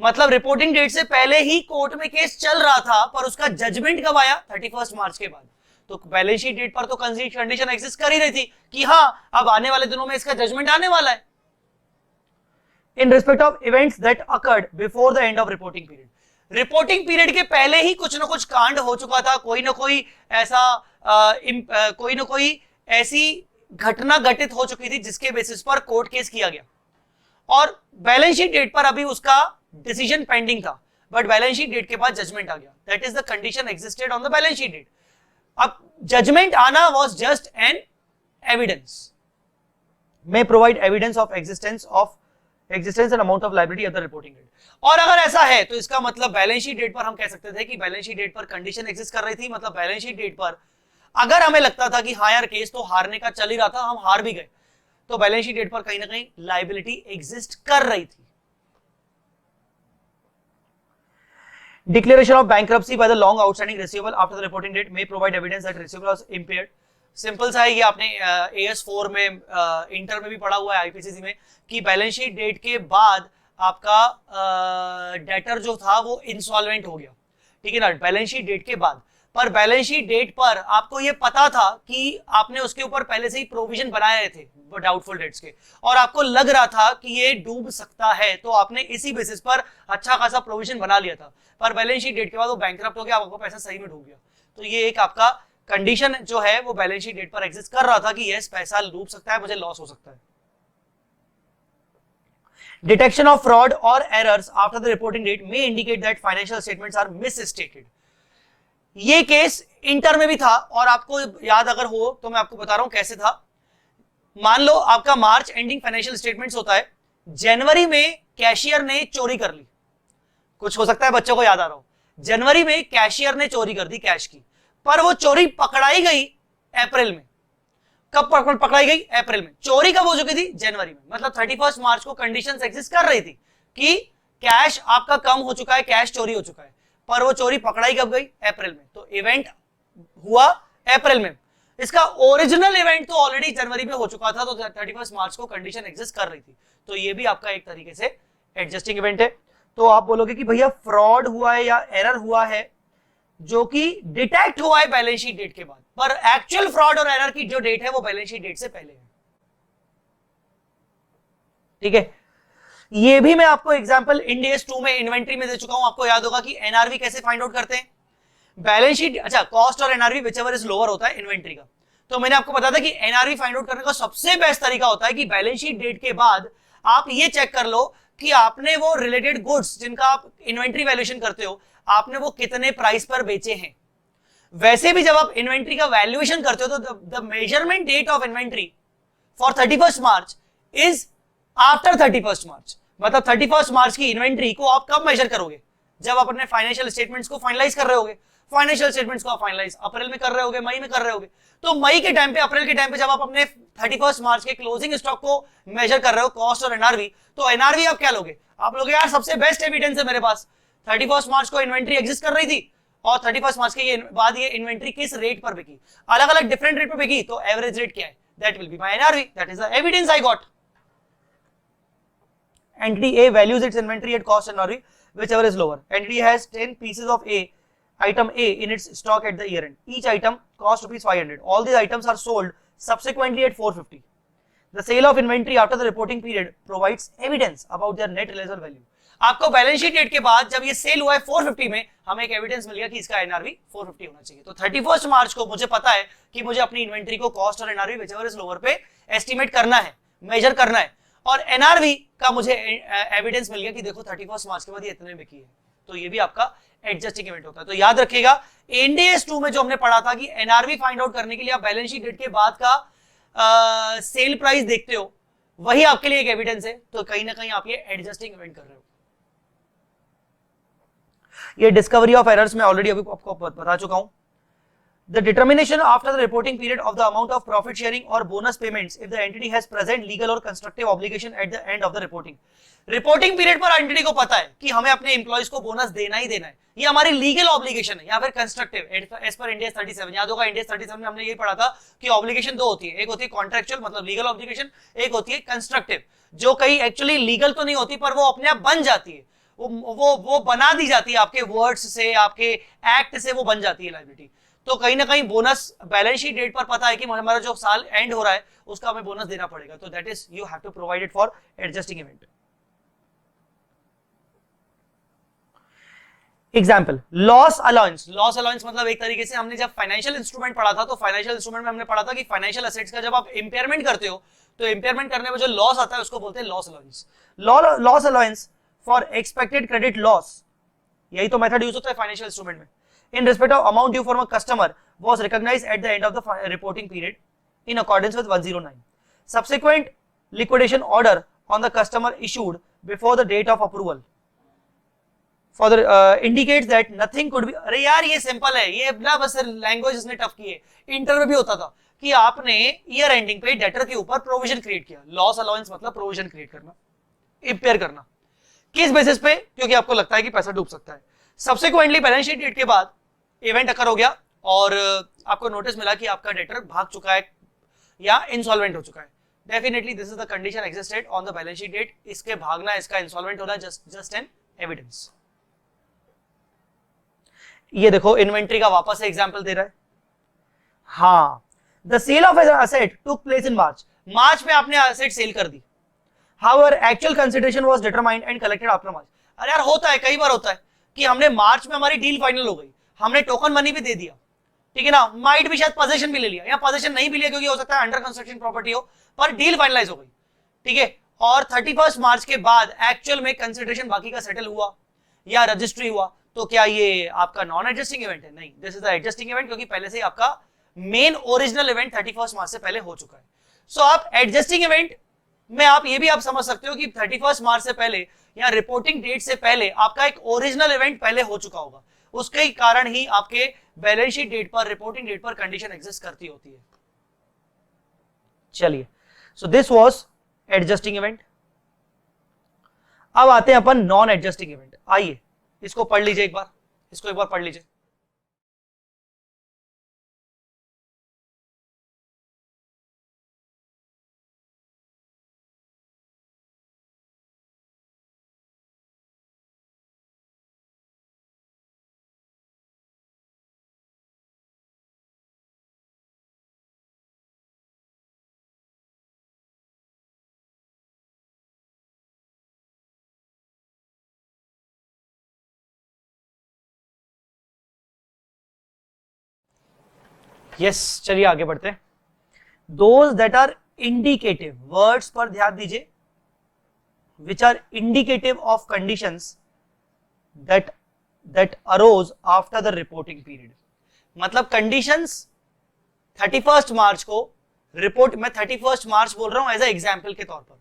मतलब रिपोर्टिंग डेट से पहले ही कोर्ट में केस चल रहा था, पर उसका जजमेंट कब आया? 31 मार्च के बाद। तो बैलेंस शीट डेट पर तो कंडीशन एग्जिस्ट कर ही रही थी कि हाँ अब आने वाले दिनों में इसका जजमेंट आने वाला है। इन respect of events that occurred before the end of reporting period, reporting period के पहले ही कुछ ना कुछ कांड हो चुका था, कोई ना कोई ऐसी घटना घटित हो चुकी थी जिसके बेसिस पर कोर्ट केस किया गया, और बैलेंस शीट डेट पर अभी उसका डिसीजन पेंडिंग था, बट बैलेंस शीट डेट के बाद जजमेंट आ गया। That is the condition existed on the balance sheet date. अब जजमेंट आना was just an evidence, may provide evidence of existence and amount of liability at the reporting date। और अगर ऐसा है तो इसका मतलब बैलेंस शीट डेट पर हम कह सकते थे कि बैलेंस शीट डेट पर कंडीशन एग्जिस्ट कर रही थी, मतलब बैलेंस शीट डेट पर अगर हमें लगता था कि हाँ यार केस तो हारने का चल ही रहा था, हम हार भी गए, तो बैलेंस शीट डेट पर कहीं ना कहीं लायबिलिटी एग्जिस्ट कर रही थी। Declaration of bankruptcy by the long outstanding receivable after the reporting date may provide evidence that receivable was impaired। Simple सा है ये, आपने AS4 में इंटर में भी पढ़ा हुआ है, आईपीसीसी में, कि बैलेंस शीट डेट के बाद आपका डेटर जो था वो इंसॉल्वेंट हो गया, ठीक है ना, बैलेंस शीट डेट के बाद। पर बैलेंस शीट डेट पर आपको ये पता था कि आपने उसके ऊपर पहले से ही प्रोविजन बनाए थे डाउटफुल डेट्स के, और आपको लग रहा था कि ये डूब सकता है, तो आपने इसी बेसिस पर अच्छा खासा प्रोविजन बना लिया था, पर बैलेंस शीट डेट के बाद वो बैंकरप्ट हो गया, आपको पैसा सही में डूब गया। तो ये एक आपका कंडीशन जो है वो बैलेंस शीट डेट पर एग्जिस्ट कर रहा था कि यस पैसा डूब सकता है, मुझे लॉस हो सकता है। डिटेक्शन ऑफ फ्रॉड और errors after the reporting date may indicate that financial statements are misstated. ये केस इंटर में भी था, और आपको याद अगर हो तो मैं आपको बता रहा हूं कैसे था। मान लो आपका मार्च एंडिंग फाइनेंशियल स्टेटमेंट्स होता है, जनवरी में कैशियर ने चोरी कर ली, कुछ हो सकता है बच्चों को याद आ रहा हो, जनवरी में कैशियर ने चोरी कर दी कैश की, पर वो चोरी पकड़ाई गई अप्रैल में। कब पकड़ाई गई? अप्रैल में। चोरी कब हो चुकी थी? जनवरी में। मतलब 31 मार्च को कंडीशंस एग्जिस्ट कर रही थी कि कैश आपका कम हो चुका है, कैश चोरी हो चुका है, पर वो चोरी पकड़ाई कब गई? अप्रैल में। तो इवेंट हुआ अप्रैल में, इसका ओरिजिनल इवेंट तो ऑलरेडी जनवरी में हो चुका था, तो 31 मार्च को कंडीशन एग्जिस्ट कर रही थी, तो ये भी आपका एक तरीके से एडजस्टिंग इवेंट है। तो आप बोलोगे कि भैया फ्रॉड हुआ है या एरर हुआ है जो कि डिटेक्ट हुआ है बैलेंस शीट डेट के बाद, पर एक्चुअल फ्रॉड और एरर की जो डेट है वो बैलेंस शीट डेट से पहले है, ठीक है। ये भी मैं आपको एग्जांपल इंड AS 2 में इन्वेंट्री में दे चुका हूं। आपको याद होगा कि एनआरवी कैसे फाइंड आउट करते हैं, बैलेंस शीट, अच्छा कॉस्ट और एनआरवी विचएवर इज लोअर होता है इन्वेंट्री का। तो मैंने आपको बताया था कि एनआरवी फाइंड आउट करने का सबसे बेस्ट तरीका होता है कि बैलेंस शीट डेट के बाद आप ये चेक कर लो कि आपने वो रिलेटेड गुड्स जिनका आप इन्वेंट्री वैल्यूएशन करते हो, आपने वो कितने प्राइस पर बेचे हैं। वैसे भी जब आप इन्वेंट्री का वैल्यूएशन करते हो तो the measurement date of inventory for 31 March is after 31 March. मतलब 31 मार्च की इन्वेंट्री को आप कब मेजर करोगे? जब आप अपने फाइनेंशियल स्टेटमेंट्स को फाइनलाइज कर रहे होगे। फाइनेंशियल स्टेटमेंट्स को आप फाइनलाइज अप्रैल में कर रहे होगे, मई में कर रहे होगे, तो मई के टाइम पे, अप्रैल के टाइम पे जब आप अपने 31 मार्च के क्लोजिंग स्टॉक को मेजर कर रहे हो, कॉस्ट और एनआरवी, तो एनआरवी आप क्या लोगे? आप लोगे यार सबसे बेस्ट एविडेंस है मेरे पास, 31 मार्च को इन्वेंट्री एग्जिस्ट कर रही थी और 31 मार्च के बाद ये इन्वेंट्री किस रेट पर बिकी, अलग अलग डिफरेंट रेट पर बिकी, तो एवरेज रेट क्या है? That will be my NRV, that is the evidence I got. Entity A values its inventory at cost and NRV, whichever is lower. Entity has 10 pieces of item A in its stock at the year end. Each item costs rupees 500. All these items are sold subsequently at 450. The sale of inventory after the reporting period provides evidence about their net realizable value. आपको balance sheet date के बाद जब ये cell हुआ है 450 में, हमें एक एविडेंस मिल गया कि इसका एनआरवी 450 होना चाहिए। तो 31 मार्च को मुझे पता है कि मुझे अपनी इन्वेंट्री को कॉस्ट और एनआरवी whichever is lower पे एस्टिमेट करना है, मेजर करना है, और एनआरवी का मुझे एविडेंस मिल गया कि देखो 31 मार्च के बाद ये इतने बिकी है। तो ये भी आपका एडजस्टिंग इवेंट होता है। तो याद रखिएगा इंड AS 2 में जो हमने पढ़ा था कि एनआरवी फाइंड आउट करने के लिए आप बैलेंस शीट डेट के बाद का सेल प्राइस देखते हो, वही आपके लिए एक एविडेंस है। तो कहीं ना कहीं आप ये एडजस्टिंग इवेंट कर रहे हो। ये डिस्कवरी ऑफ एरर्स में ऑलरेडी अभी आपको बता चुका हूं। The determination after the reporting period of the amount of profit sharing or bonus payments if the entity has present legal or constructive obligation at the end of the reporting. Reporting period पर entity को पता है कि हमें अपने employees को bonus देना ही देना है, ये हमारी लीगल ऑब्लिगेशन है या फिर कंस्ट्रक्टिव एज पर इंडिया 37। याद होगा इंडिया 37 में हमने ये पढ़ा था कि ऑब्लिगेशन दो होती है, एक होती है कॉन्ट्रेक्चुअल मतलब लीगल ऑब्लिगेशन, एक होती है कंस्ट्रक्टिव जो कहीं एक्चुअली लीगल तो नहीं होती पर वो अपने आप बन जाती है, वो बना दी जाती है आपके वर्ड्स से, आपके एक्ट से वो बन जाती है लायबिलिटी। तो कहीं ना कहीं बोनस बैलेंस शीट डेट पर पता है कि हमारा जो साल एंड हो रहा है उसका हमें बोनस देना पड़ेगा, तो that is you have to provide it for adjusting event. Example loss allowance. Loss allowance मतलब एक तरीके से हमने जब फाइनेंशियल इंस्ट्रूमेंट पढ़ा था तो फाइनेंशियल इंस्ट्रूमेंट में हमने पढ़ा था कि फाइनेंशियल एसेट्स का जब आप इंपेयरमेंट करते हो तो इंपेयरमेंट करने में जो लॉस आता है उसको बोलते हैं loss allowance. Loss allowance for expected credit loss, यही तो मेथड यूज होता है फाइनेंशियल इंस्ट्रूमेंट में। In respect of amount due from a customer was recognised at the end of the reporting period in accordance with 109। Subsequent liquidation order on the customer issued before the date of approval for the indicates that nothing could be। अरे यार ये simple है, ये ना बस language इसने tough की है। इंटर में भी होता था कि आपने ईयर एंडिंग पे डेटर के ऊपर प्रोविजन क्रिएट किया। लॉस अलाउंस मतलब प्रोविजन क्रिएट करना, इंपेयर करना, किस बेसिस पे? क्योंकि आपको लगता है कि पैसा डूब सकता है। सब्सिक्वेंटली बैलेंस शीट डेट के बाद इवेंट अकर हो गया और आपको नोटिस मिला कि आपका डेटर भाग चुका है या इंसॉल्वेंट हो चुका है। Definitely this is the condition existed on the balance sheet date. इसके भागना, इसका इंसॉल्वेंट होना जस्ट एन एविडेंस। ये देखो इन्वेंट्री का वापस से एग्जांपल दे रहा है। हाँ, the sale of asset took place in March. मार्च में आपने एसेट सेल कर दी। However actual consideration was determined and collected after March. अरे यार होता है, कई बार होता है कि हमने मार्च में हमारी डील फाइनल हो गई, हमने टोकन मनी भी दे दिया, ठीक है ना, माइट भी शायद पोजीशन भी ले लिया या पोजीशन नहीं भी लिया क्योंकि हो सकता है अंडर कंस्ट्रक्शन प्रॉपर्टी हो, पर डील फाइनलाइज हो गई, ठीक है। और 31 मार्च के बाद एक्चुअल में कंसिडरेशन बाकी का सेटल हुआ या रजिस्ट्री हुआ, तो क्या ये आपका नॉन एडजस्टिंग इवेंट है? नहीं, this is the adjusting event क्योंकि पहले से आपका मेन ओरिजिनल इवेंट 31 मार्च से पहले हो चुका है। सो आप एडजस्टिंग इवेंट में आप ये भी आप समझ सकते हो कि 31 मार्च से पहले या रिपोर्टिंग डेट से पहले आपका एक ओरिजिनल इवेंट पहले हो चुका होगा, उसके कारण ही आपके बैलेंस शीट डेट पर, रिपोर्टिंग डेट पर कंडीशन एग्जिस्ट करती होती है। चलिए, so this was adjusting event. अब आते हैं अपन नॉन एडजस्टिंग इवेंट। आइए इसको पढ़ लीजिए एक बार, इसको एक बार पढ़ लीजिए। यस, चलिए आगे बढ़ते हैं। Those that are indicative, words पर ध्यान दीजिए, which are indicative of conditions that arose after the reporting period. मतलब कंडीशंस 31 मार्च को रिपोर्ट, मैं 31 मार्च बोल रहा हूं एज ए एग्जाम्पल के तौर पर,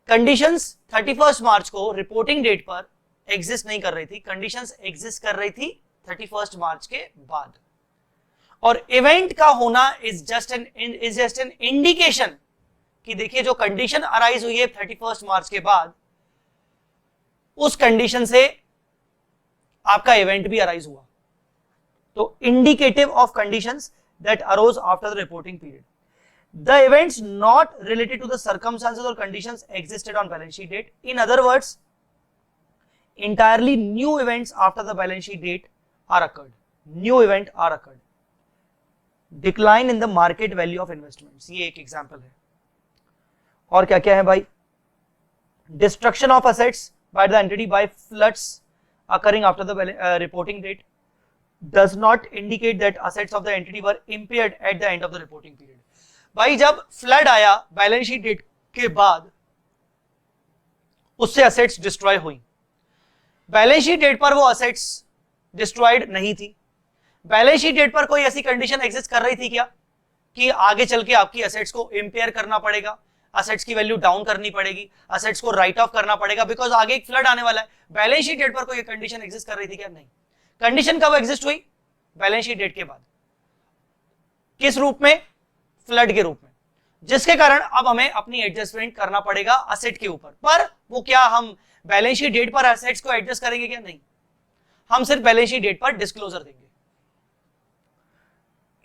कंडीशंस 31 मार्च को रिपोर्टिंग डेट पर एग्जिस्ट नहीं कर रही थी, कंडीशंस एग्जिस्ट कर रही थी 31 मार्च के बाद। और इवेंट का होना इज जस्ट एन इंडिकेशन कि देखिए जो कंडीशन अराइज हुई है 31 मार्च के बाद, उस कंडीशन से आपका इवेंट भी अराइज हुआ। तो indicative of conditions that arose after the reporting period. The events not related to the circumstances और conditions existed on balance sheet date. In other words, entirely new events after the balance sheet date are occurred. New event are occurred. Decline in the market value of investments, ये एक example है। और क्या क्या है भाई? Destruction of assets by the entity by floods occurring after the reporting date does not indicate that assets of the entity were impaired at the end of the reporting period. भाई जब flood आया balance sheet date के बाद, उससे assets destroy हुई। Balance sheet date पर वो assets destroyed नहीं थी। बैलेंस शीट डेट पर कोई ऐसी कंडीशन एग्जिस्ट कर रही थी क्या कि आगे चल के आपकी असेट्स को इंपेयर करना पड़ेगा, असेट्स की वैल्यू डाउन करनी पड़ेगी, असेट्स को राइट ऑफ करना पड़ेगा बिकॉज आगे एक फ्लड आने वाला है। बैलेंस शीट डेट पर कोई कंडीशन एग्जिस्ट कर रही थी क्या? नहीं। कंडीशन कब एग्जिस्ट हुई? बैलेंस शीट डेट के बाद। किस रूप में? फ्लड के रूप में, जिसके कारण अब हमें अपनी एडजस्टमेंट करना पड़ेगा असेट के ऊपर। पर वो क्या हम बैलेंस शीट डेट पर असेट्स को एडजस्ट करेंगे क्या? नहीं, हम सिर्फ बैलेंस शीट डेट पर डिस्क्लोजर देंगे।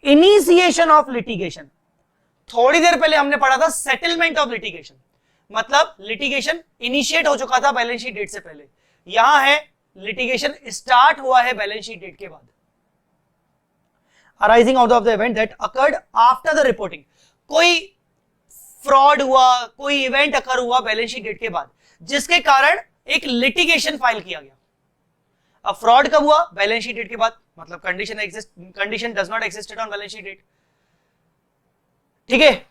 इनिशिएशन ऑफ लिटिगेशन, थोड़ी देर पहले हमने पढ़ा था सेटलमेंट ऑफ लिटिगेशन, मतलब लिटिगेशन इनिशिएट हो चुका था बैलेंस शीट डेट से पहले, यहां है लिटिगेशन स्टार्ट हुआ है बैलेंस शीट डेट के बाद। Arising out of the event that occurred after the reporting, कोई फ्रॉड हुआ, कोई इवेंट अकर हुआ बैलेंस शीट डेट के बाद, जिसके कारण एक लिटिगेशन फाइल किया गया। अब फ्रॉड कब हुआ? बैलेंस शीट डेट के बाद, मतलब condition does not existed on balance sheet date. ठीक है,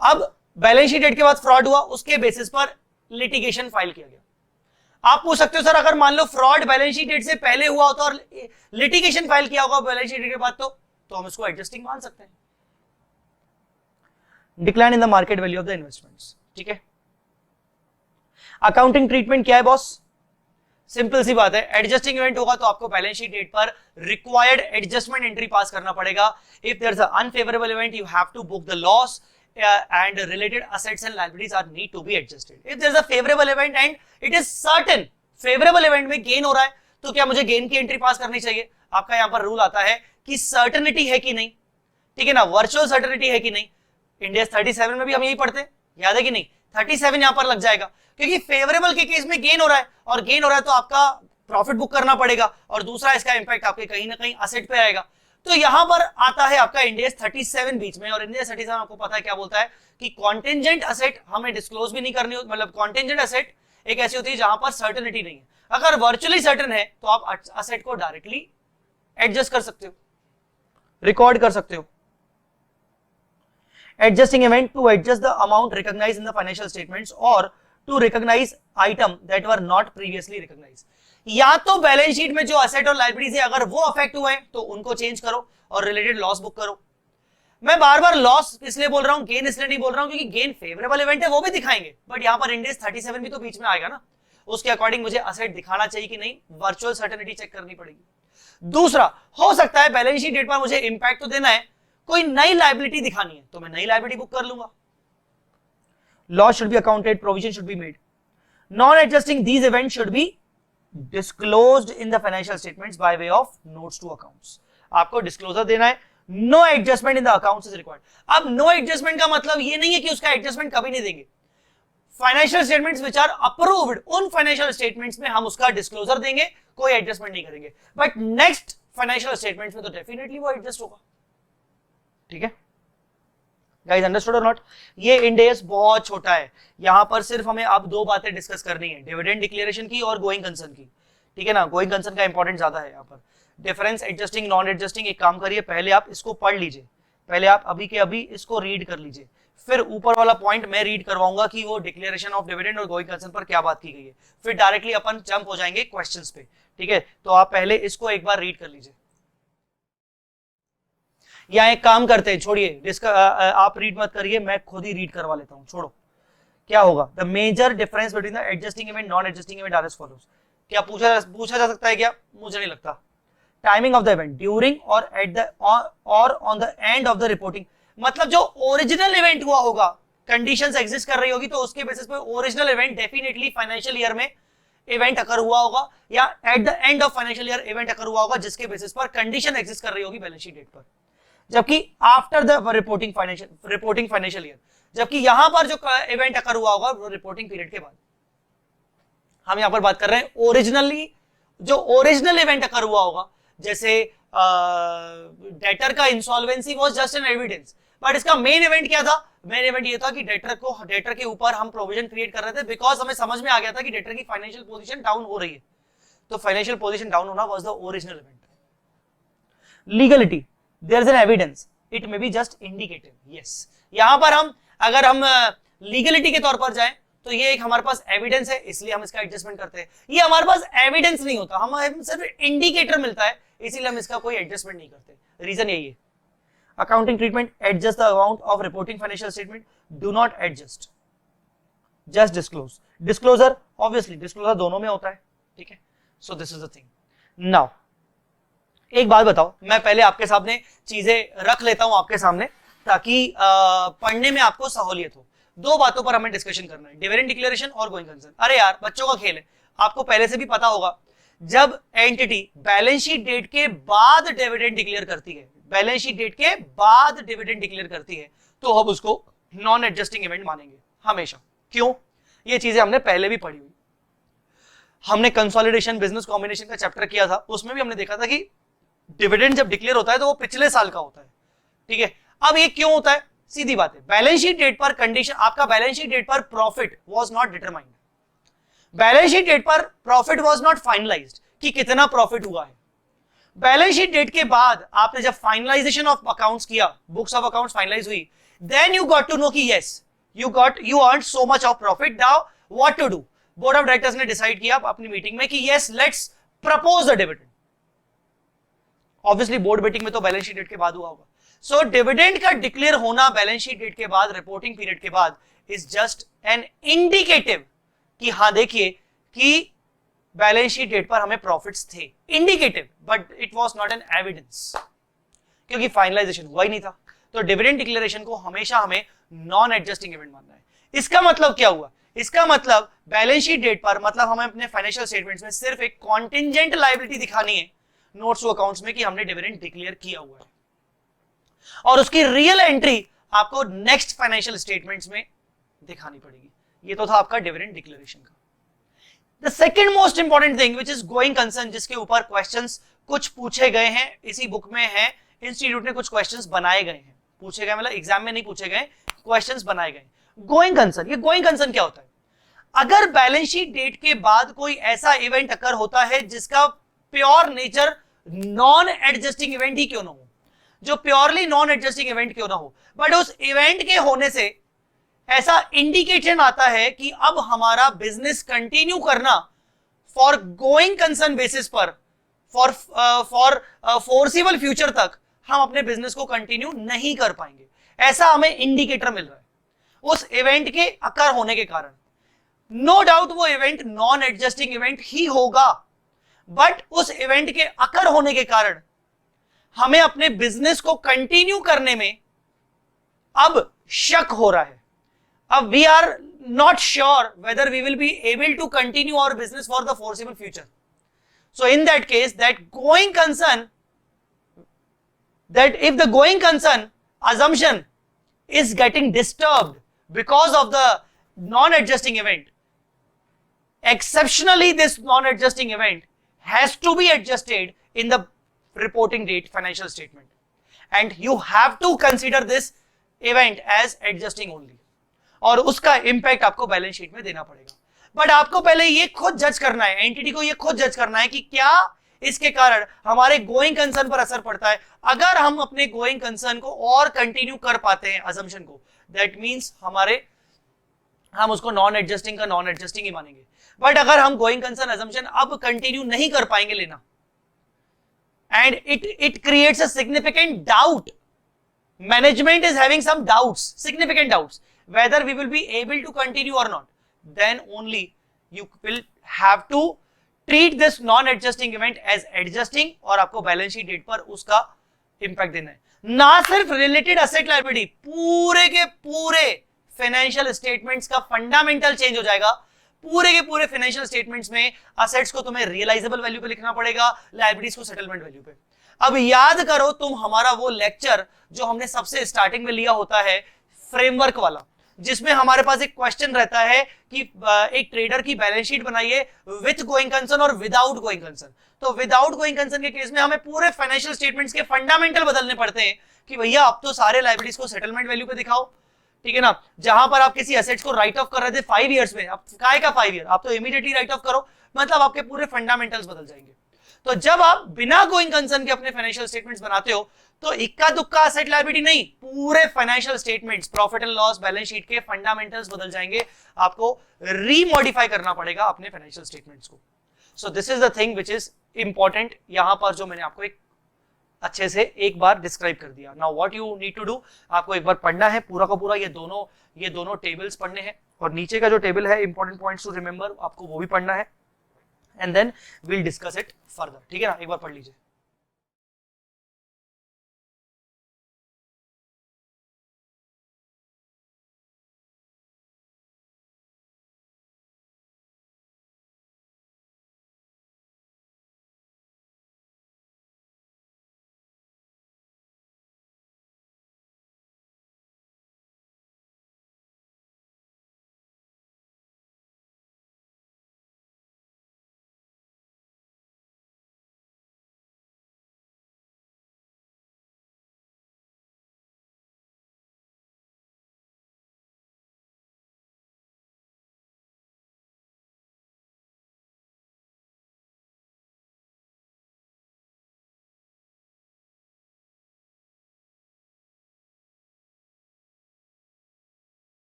अब बैलेंस शीट डेट के बाद फ्रॉड हुआ, उसके बेसिस पर लिटिगेशन फाइल किया गया। आप पूछ सकते हो सर अगर मान लो फ्रॉड बैलेंस शीट डेट से पहले हुआ होता और लिटिगेशन फाइल किया होगा बैलेंस शीट डेट के बाद, तो हम इसको एडजस्टिंग मान सकते हैं। Decline in the market value of the investments. ठीक है, अकाउंटिंग ट्रीटमेंट क्या है बॉस? सिंपल सी बात है, एडजस्टिंग इवेंट होगा तो आपको बैलेंस शीट डेट पर रिक्वायर्ड एडजस्टमेंट एंट्री पास करना पड़ेगा। If there is a unfavourable event you have to book the loss and related assets and liabilities are need to be adjusted. If there is a favorable event and it is certain favorable event में gain हो रहा है तो क्या मुझे gain की entry पास करनी चाहिए? आपका यहां पर रूल आता है कि सर्टेनिटी है कि नहीं, ठीक है ना, वर्चुअल सर्टेनिटी है कि नहीं। इंडिया 37 में भी हम यही पढ़ते हैं, याद है कि नहीं? 37 यहां पर लग जाएगा क्योंकि फेवरेबल के केस में गेन हो रहा है, और गेन हो रहा है तो आपका प्रॉफिट बुक करना पड़ेगा, और दूसरा इसका इंपैक्ट आपके कहीं ना कहीं असेट पे आएगा। तो यहां पर आता है आपका इंडिया 37 बीच में, और इंडिया 37 आपको पता है क्या बोलता है कि कॉन्टेंजेंट असेट हमें डिस्क्लोज भी नहीं करनी, मतलब कॉन्टेंजेंट असेट एक ऐसी होती है जहां पर सर्टेनिटी नहीं है। अगर वर्चुअली सर्टेन है तो आप असेट को डायरेक्टली एडजस्ट कर सकते हो, रिकॉर्ड कर सकते हो। Adjusting event to adjust the amount recognised in the financial statements और to recognise item that were not previously recognised. या तो बैलेंस शीट में जो असेट और लायबिलिटीज है अगर वो अफेक्ट हुए हैं तो उनको चेंज करो और रिलेटेड लॉस बुक करो। मैं बार बार लॉस इसलिए बोल रहा हूं, गेन इसलिए नहीं बोल रहा हूं क्योंकि गेन फेवरेबल इवेंट है वो भी दिखाएंगे, बट यहां पर इंडेक्स 37 भी तो बीच में आएगा ना, उसके अकॉर्डिंग मुझे असेट दिखाना चाहिए कि नहीं, वर्चुअल सर्टेनिटी चेक करनी पड़ेगी। दूसरा, हो सकता है बैलेंस शीट डेट पर मुझे इंपैक्ट तो देना है, कोई नई लायबिलिटी दिखानी है तो मैं नई लायबिलिटी बुक कर लूंगा। Loss should be accounted, provision should be made. Non adjusting these event should be disclosed in the financial statements by way of notes to accounts। आपको डिस्क्लोजर देना है, no adjustment in the accounts is required. अब no adjustment का मतलब ये नहीं है कि उसका एडजस्टमेंट कभी नहीं देंगे। Financial statements which are approved, उन फाइनेंशियल स्टेटमेंट्स में हम उसका डिस्क्लोजर देंगे, कोई एडजस्टमेंट नहीं करेंगे, बट नेक्स्ट फाइनेंशियल स्टेटमेंट्स में तो डेफिनेटली वो एडजस्ट होगा। ठीक है गाइस, अंडरस्टूड और नॉट? ये इंडेस बहुत छोटा है, यहां पर सिर्फ हमें अब दो बातें डिस्कस करनी है, डिविडेंड डिक्लेरेशन की और गोइंग कंसर्न की। ठीक है ना, गोइंग कंसर्न का इंपॉर्टेंट ज्यादा है यहाँ पर। डिफरेंस एडजस्टिंग नॉन एडजस्टिंग, एक काम करिए, पहले आप इसको पढ़ लीजिए, पहले आप अभी के अभी इसको रीड कर लीजिए, फिर ऊपर वाला पॉइंट मैं रीड करवाऊंगा कि वो डिक्लेरेशन ऑफ डिविडेंड और गोइंग कंसर्न पर क्या बात की गई है, फिर डायरेक्टली अपन जंप हो जाएंगे क्वेश्चंस पे। ठीक है, तो आप पहले इसको एक बार रीड कर लीजिए, या एक काम करते हैं, छोड़िए आप रीड मत करिए, मैं खुद ही रीड करवा लेता हूं, छोड़ो। क्या होगा? The major difference between the adjusting event non adjusting event are as follows. क्या पूछा जा सकता है क्या? मुझे नहीं लगता। Timing of the event, during और एट द और on the end of the reporting, मतलब जो ओरिजिनल इवेंट हुआ होगा, कंडीशंस एग्जिस्ट कर रही होगी तो उसके बेसिस पे original event definitely financial year में इवेंट अकर हुआ होगा, या eight the end of financial year event occur हुआ होगा, जिसके बेसिस पर कंडीशन एग्जिस्ट कर रही होगी बैलेंस शीट डेट पर। जबकि after the reporting financial year, जबकि यहां पर जो इवेंट अकर हुआ होगा वो रिपोर्टिंग पीरियड के बाद। हम यहां पर बात कर रहे हैं ओरिजिनली, जो ओरिजिनल इवेंट अकर हुआ होगा, जैसे डेटर का insolvency was just an evidence, but इसका मेन इवेंट क्या था? मेन इवेंट ये था कि डेटर के ऊपर हम प्रोविजन क्रिएट कर रहे थे, बिकॉज हमें समझ में आ गया था कि डेटर की फाइनेंशियल पोजीशन डाउन हो रही है, तो फाइनेंशियल पोजीशन डाउन होना was the original event. Legality, there is an evidence, it may be just indicative. Yes, यहां पर अगर हम लीगलिटी के तौर पर जाएं तो ये एक हमारे पास एविडेंस है, इसलिए हम इसका एडजस्टमेंट करते हैं। ये हमारे पास एविडेंस नहीं होता, हमें सिर्फ इंडिकेटर मिलता है, इसीलिए हम इसका कोई एडजस्टमेंट नहीं करते। रीजन यही है। Accounting treatment, adjust the amount of reporting financial statement, do not adjust, just disclose. Disclosure obviously disclosure दोनों में होता है। ठीक है, so this is the thing. Now एक बात बताओ, मैं पहले आपके सामने चीजें रख लेता हूं आपके सामने ताकि पढ़ने में आपको सहूलियत हो। दो बातों पर हमें डिस्कशन करना है, डिविडेंड डिक्लेरेशन और गोइंग कंसर्न। अरे यार बच्चों का खेल है, आपको पहले से भी पता होगा, जब एंटिटी बैलेंस शीट डेट के बाद डिविडेंड डिक्लेयर करती है, बैलेंस शीट डेट के बाद डिविडेंड डिक्लेयर करती है, तो हम उसको नॉन एडजस्टिंग इवेंट मानेंगे हमेशा। क्यों? ये चीजें हमने पहले भी पढ़ी हुई। हमने कंसोलिडेशन बिजनेस कॉम्बिनेशन का चैप्टर किया था, उसमें भी हमने देखा था कि डिविडेंड जब डिक्लेयर होता है तो वो पिछले साल का होता है, ठीक है। अब ये क्यों होता है? सीधी बात है, बैलेंस शीट डेट पर कंडीशन, आपका बैलेंस शीट डेट पर profit was not determined, balance sheet date पर प्रॉफिट वाज नॉट फाइनलाइज्ड कि कितना प्रॉफिट हुआ है। बैलेंस शीट डेट के बाद आपने जब फाइनलाइजेशन ऑफ अकाउंट्स किया, बुक्स ऑफ अकाउंट्स फाइनलाइज हुई, then you got to know कि yes you earn so much of profit. Now what to do? Board of directors ने डिसाइड किया अपनी मीटिंग में कि yes let's propose the dividend. Obviously board meeting में तो balance sheet date के बाद हुआ होगा। सो डिविडेंड का डिक्लेयर होना बैलेंस शीट डेट के बाद, रिपोर्टिंग पीरियड के बाद, इज जस्ट एन इंडिकेटिव कि हाँ देखिए कि बैलेंस शीट डेट पर हमें प्रॉफिट्स थे, indicative, but it was not an evidence क्योंकि फाइनलाइजेशन हुआ ही नहीं था। तो डिविडेंड डिक्लेरेशन को हमेशा हमें नॉन एडजस्टिंग इवेंट मानना है। इसका मतलब क्या हुआ? इसका मतलब बैलेंस शीट डेट पर, मतलब हमें अपने फाइनेंशियल स्टेटमेंट्स में सिर्फ एक कॉन्टिंजेंट लायबिलिटी दिखानी है नोट्स टू अकाउंट्स में कि हमने डिविडेंड डिक्लेयर किया हुआ है, और उसकी रियल एंट्री आपको नेक्स्ट फाइनेंशियल स्टेटमेंट्स में दिखानी पड़ेगी। ये तो था आपका डिविडेंड डिक्लेरेशन का। The second most important thing which is going concern, जिसके ऊपर क्वेश्चंस कुछ पूछे गए हैं, इसी बुक में है, इंस्टीट्यूट ने कुछ क्वेश्चंस बनाए गए हैं, पूछे गए मतलब एग्जाम में नहीं पूछे गए, क्वेश्चंस बनाए गए। गोइंग कंसर्न, ये गोइंग कंसर्न क्या होता है? अगर बैलेंस शीट डेट के बाद कोई ऐसा इवेंट अकर होता है जिसका pure nature non adjusting event ही क्यों ना हो, जो प्योरली नॉन एडजस्टिंग इवेंट क्यों ना हो, बट उस इवेंट के होने से ऐसा इंडिकेशन आता है कि अब हमारा बिजनेस कंटिन्यू करना फॉर गोइंग कंसर्न बेसिस पर, फॉर फोर्सिबल फ्यूचर तक हम अपने बिजनेस को कंटिन्यू नहीं कर पाएंगे, ऐसा हमें इंडिकेटर मिल रहा है उस इवेंट के अकर होने के कारण। नो डाउट वो इवेंट नॉन एडजस्टिंग इवेंट ही होगा, बट उस इवेंट के अकर होने के कारण हमें अपने बिजनेस को कंटिन्यू करने में अब शक हो रहा है। अब we are not sure whether we will be able to continue our business for the foreseeable future. So in that case, that if the going concern assumption is getting disturbed because of the non-adjusting event, exceptionally this non-adjusting event has to be adjusted in the reporting date financial statement, and you have to consider this event as adjusting only, और उसका impact आपको balance sheet में देना पड़ेगा। But आपको पहले ये खुद जज करना है, एंटिटी को ये खुद जज करना है कि क्या इसके कारण हमारे गोइंग कंसर्न पर असर पड़ता है। अगर हम अपने गोइंग कंसर्न को और कंटिन्यू कर पाते हैं अजम्पशन को, दैट मींस हम उसको नॉन एडजस्टिंग का नॉन एडजस्टिंग ही मानेंगे। बट अगर हम गोइंग कंसर्न अजम्पशन अब कंटिन्यू नहीं कर पाएंगे लेना, and it creates a significant doubt, management is having some doubts, significant doubts whether we will be able to continue or not, then only you will have to treat this non-adjusting event as adjusting, और आपको balance sheet date पर उसका impact देना है। ना सिर्फ related asset liability, पूरे के पूरे फाइनेंशियल स्टेटमेंट्स का फंडामेंटल चेंज हो जाएगा। पूरे के पूरे फाइनेंशियल स्टेटमेंट्स में असेट्स को तुम्हें रियलाइजेबल वैल्यू पे लिखना पड़ेगा, लायबिलिटीज को सेटलमेंट वैल्यू पे। अब याद करो तुम हमारा वो लेक्चर जो हमने सबसे स्टार्टिंग में लिया होता है, फ्रेमवर्क वाला, जिसमें हमारे पास एक क्वेश्चन रहता है कि एक ट्रेडर की बैलेंस शीट बनाइए विथ गोइंग कंसर्न और विदाउट गोइंग कंसर्न। तो विदाउट गोइंग कंसर्न के केस में हमें पूरे फाइनेंशियल स्टेटमेंट्स के फंडामेंटल बदलने पड़ते हैं कि भैया अब तो सारे लायबिलिटीज को सेटलमेंट वैल्यू पे दिखाओ, ठीक है ना। जहां पर आप किसी एसेट्स को राइट ऑफ कर रहे थे 5 इयर्स में, अब काय का 5 ईयर, आप तो इमीडिएटली राइट ऑफ करो, मतलब आपके पूरे फंडामेंटल्स बदल जाएंगे। तो जब आप बिना गोइंग कंसर्न के अपने फाइनेंशियल स्टेटमेंट्स बनाते हो तो इक्का दुक्का असेट लायबिलिटी नहीं, पूरे financial statements, profit and loss, balance sheet के फंडामेंटल्स बदल जाएंगे, आपको रीमॉडिफाई करना पड़ेगा अपने फाइनेंशियल स्टेटमेंट्स को। So this is the thing which is important यहां पर, जो मैंने आपको एक अच्छे से एक बार डिस्क्राइब कर दिया। Now what you need to do, आपको एक बार पढ़ना है पूरा का पूरा, ये दोनों टेबल्स पढ़ने हैं, और नीचे का जो टेबल है इंपॉर्टेंट पॉइंट्स टू रिमेंबर, आपको वो भी पढ़ना है, and then we'll discuss it further, ठीक है ना। एक बार पढ़ लीजिए।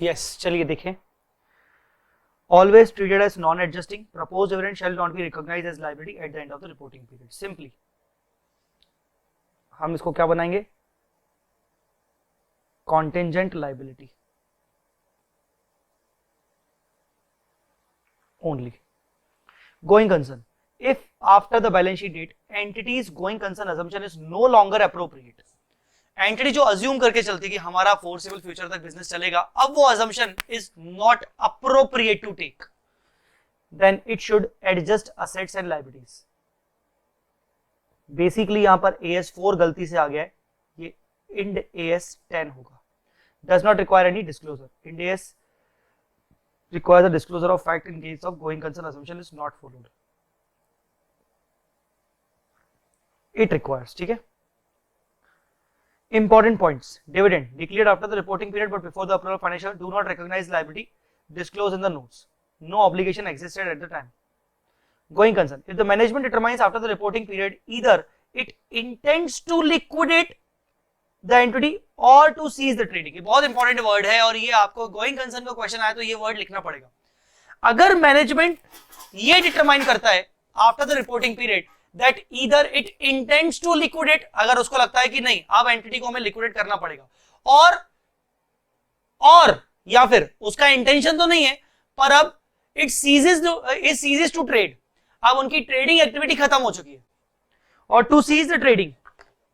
यस, चलिए देखें। Always treated as non-adjusting, proposed dividend shall not be recognized as liability at the end of the reporting period. Simply, हम इसको क्या बनाएंगे? Contingent liability only. Going concern. If after the balance sheet date, entity's going concern assumption is no longer appropriate. Entity जो assume करके चलती कि हमारा forcible future तक बिजनेस चलेगा, अब वो assumption is not appropriate to take, then it should adjust assets and liabilities. Basically यहां पर AS4 गलती से आ गया है, ये इंड AS10 होगा। Does not require any disclosure. Ind AS requires a disclosure of fact in case of going concern assumption is not followed. It requires, ठीक है। Important points. Dividend declared after the reporting period but before the approval of financial do not recognize liability disclosed in the notes. No obligation existed at the time. Going concern. If the management determines after the reporting period either it intends to liquidate the entity or to cease the trading. ये बहुत important word है और ये आपको going concern का question आया तो ये वर्ड लिखना पड़ेगा। अगर मैनेजमेंट ये डिटरमाइन करता है after the reporting period that either it intends to liquidate, अगर उसको लगता है कि नहीं अब एंटिटी को हमें लिक्विडेट करना पड़ेगा, और या फिर उसका इंटेंशन तो नहीं है पर अब it ceases to trade, अब उनकी ट्रेडिंग एक्टिविटी खत्म हो चुकी है। और टू सीज द ट्रेडिंग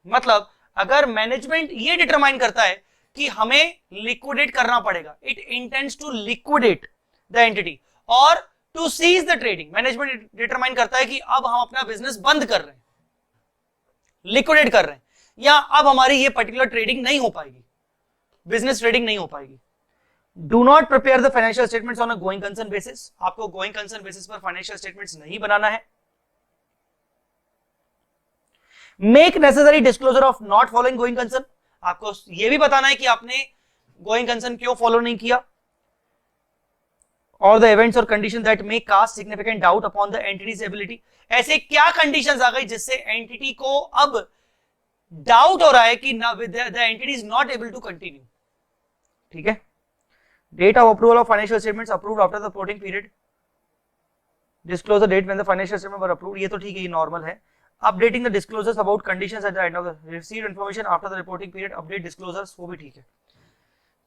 मतलब अगर मैनेजमेंट ये डिटरमाइन करता है कि हमें लिक्विडेट करना पड़ेगा, it intends to liquidate the entity, और to cease the trading management determine करता है कि अब हम अपना बिजनेस बंद कर रहे हैं, लिक्विडेट कर रहे हैं, या अब हमारी ये पर्टिकुलर ट्रेडिंग नहीं हो पाएगी, बिजनेस ट्रेडिंग नहीं हो पाएगी। Do not prepare the financial statements on a going concern basis, आपको गोइंग कंसर्न बेसिस पर फाइनेंशियल स्टेटमेंट्स नहीं बनाना है। Make necessary disclosure of not following going concern, आपको यह भी बताना है कि आपने गोइंग कंसर्न क्यों फॉलो नहीं किया। और द इवेंट्स और condition that may cast significant doubt upon the entity's ability, ऐसे क्या कंडीशंस आ गई जिससे एंटिटी को अब डाउट हो रहा है कि the entity is not able to continue. ठीक है। Date of approval of financial statements approved after the reporting period, disclose the date when the financial statement were approved, ये तो ठीक है, ये नॉर्मल है। Updating the disclosures about conditions at the end of the received information after the reporting period, update disclosures, वो भी ठीक है।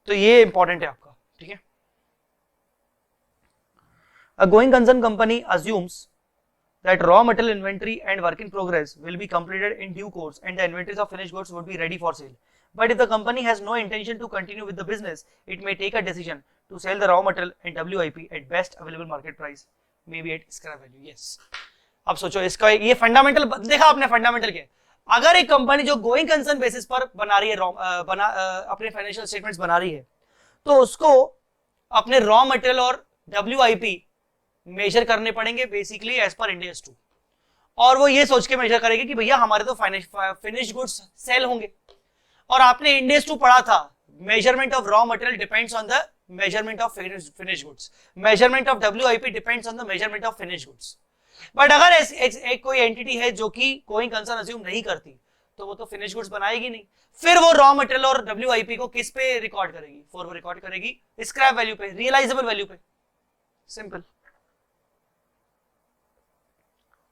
तो ये इंपॉर्टेंट है आपका। ठीक है। A going concern company assumes that raw material inventory and work in progress will be completed in due course and the inventories of finished goods would be ready for sale. But if the company has no intention to continue with the business, it may take a decision to sell the raw material and WIP at best available market price, maybe at scrap value. Yes. अब सोचो इसका ये fundamental देखा आपने, fundamental क्या है? अगर एक कंपनी जो गोइंग कंसर्न बेसिस पर बना रही है अपने फाइनेंशियल स्टेटमेंट्स बना रही है, तो उसको अपने रॉ मटेरियल और WIP मेजर करने पड़ेंगे basically as per Ind AS 2, और वो ये सोच के मेजर करेगी कि भैया हमारे तो फिनिश गुड्स सेल होंगे। और आपने इंड AS 2 पढ़ा था, measurement of raw material depends on the measurement of finish goods, measurement of WIP depends on the measurement of finish goods. But अगर एक कोई एंटिटी है जो कि कोई कंसर्न अज्यूम नहीं करती, तो वो तो फिनिश गुड्स बनाएगी नहीं, फिर वो रॉ मटेरियल और WIP को किस पे रिकॉर्ड करेगी? वो रिकॉर्ड करेगी स्क्रैप वैल्यू पे, रियलाइजेबल वैल्यू पे। सिंपल।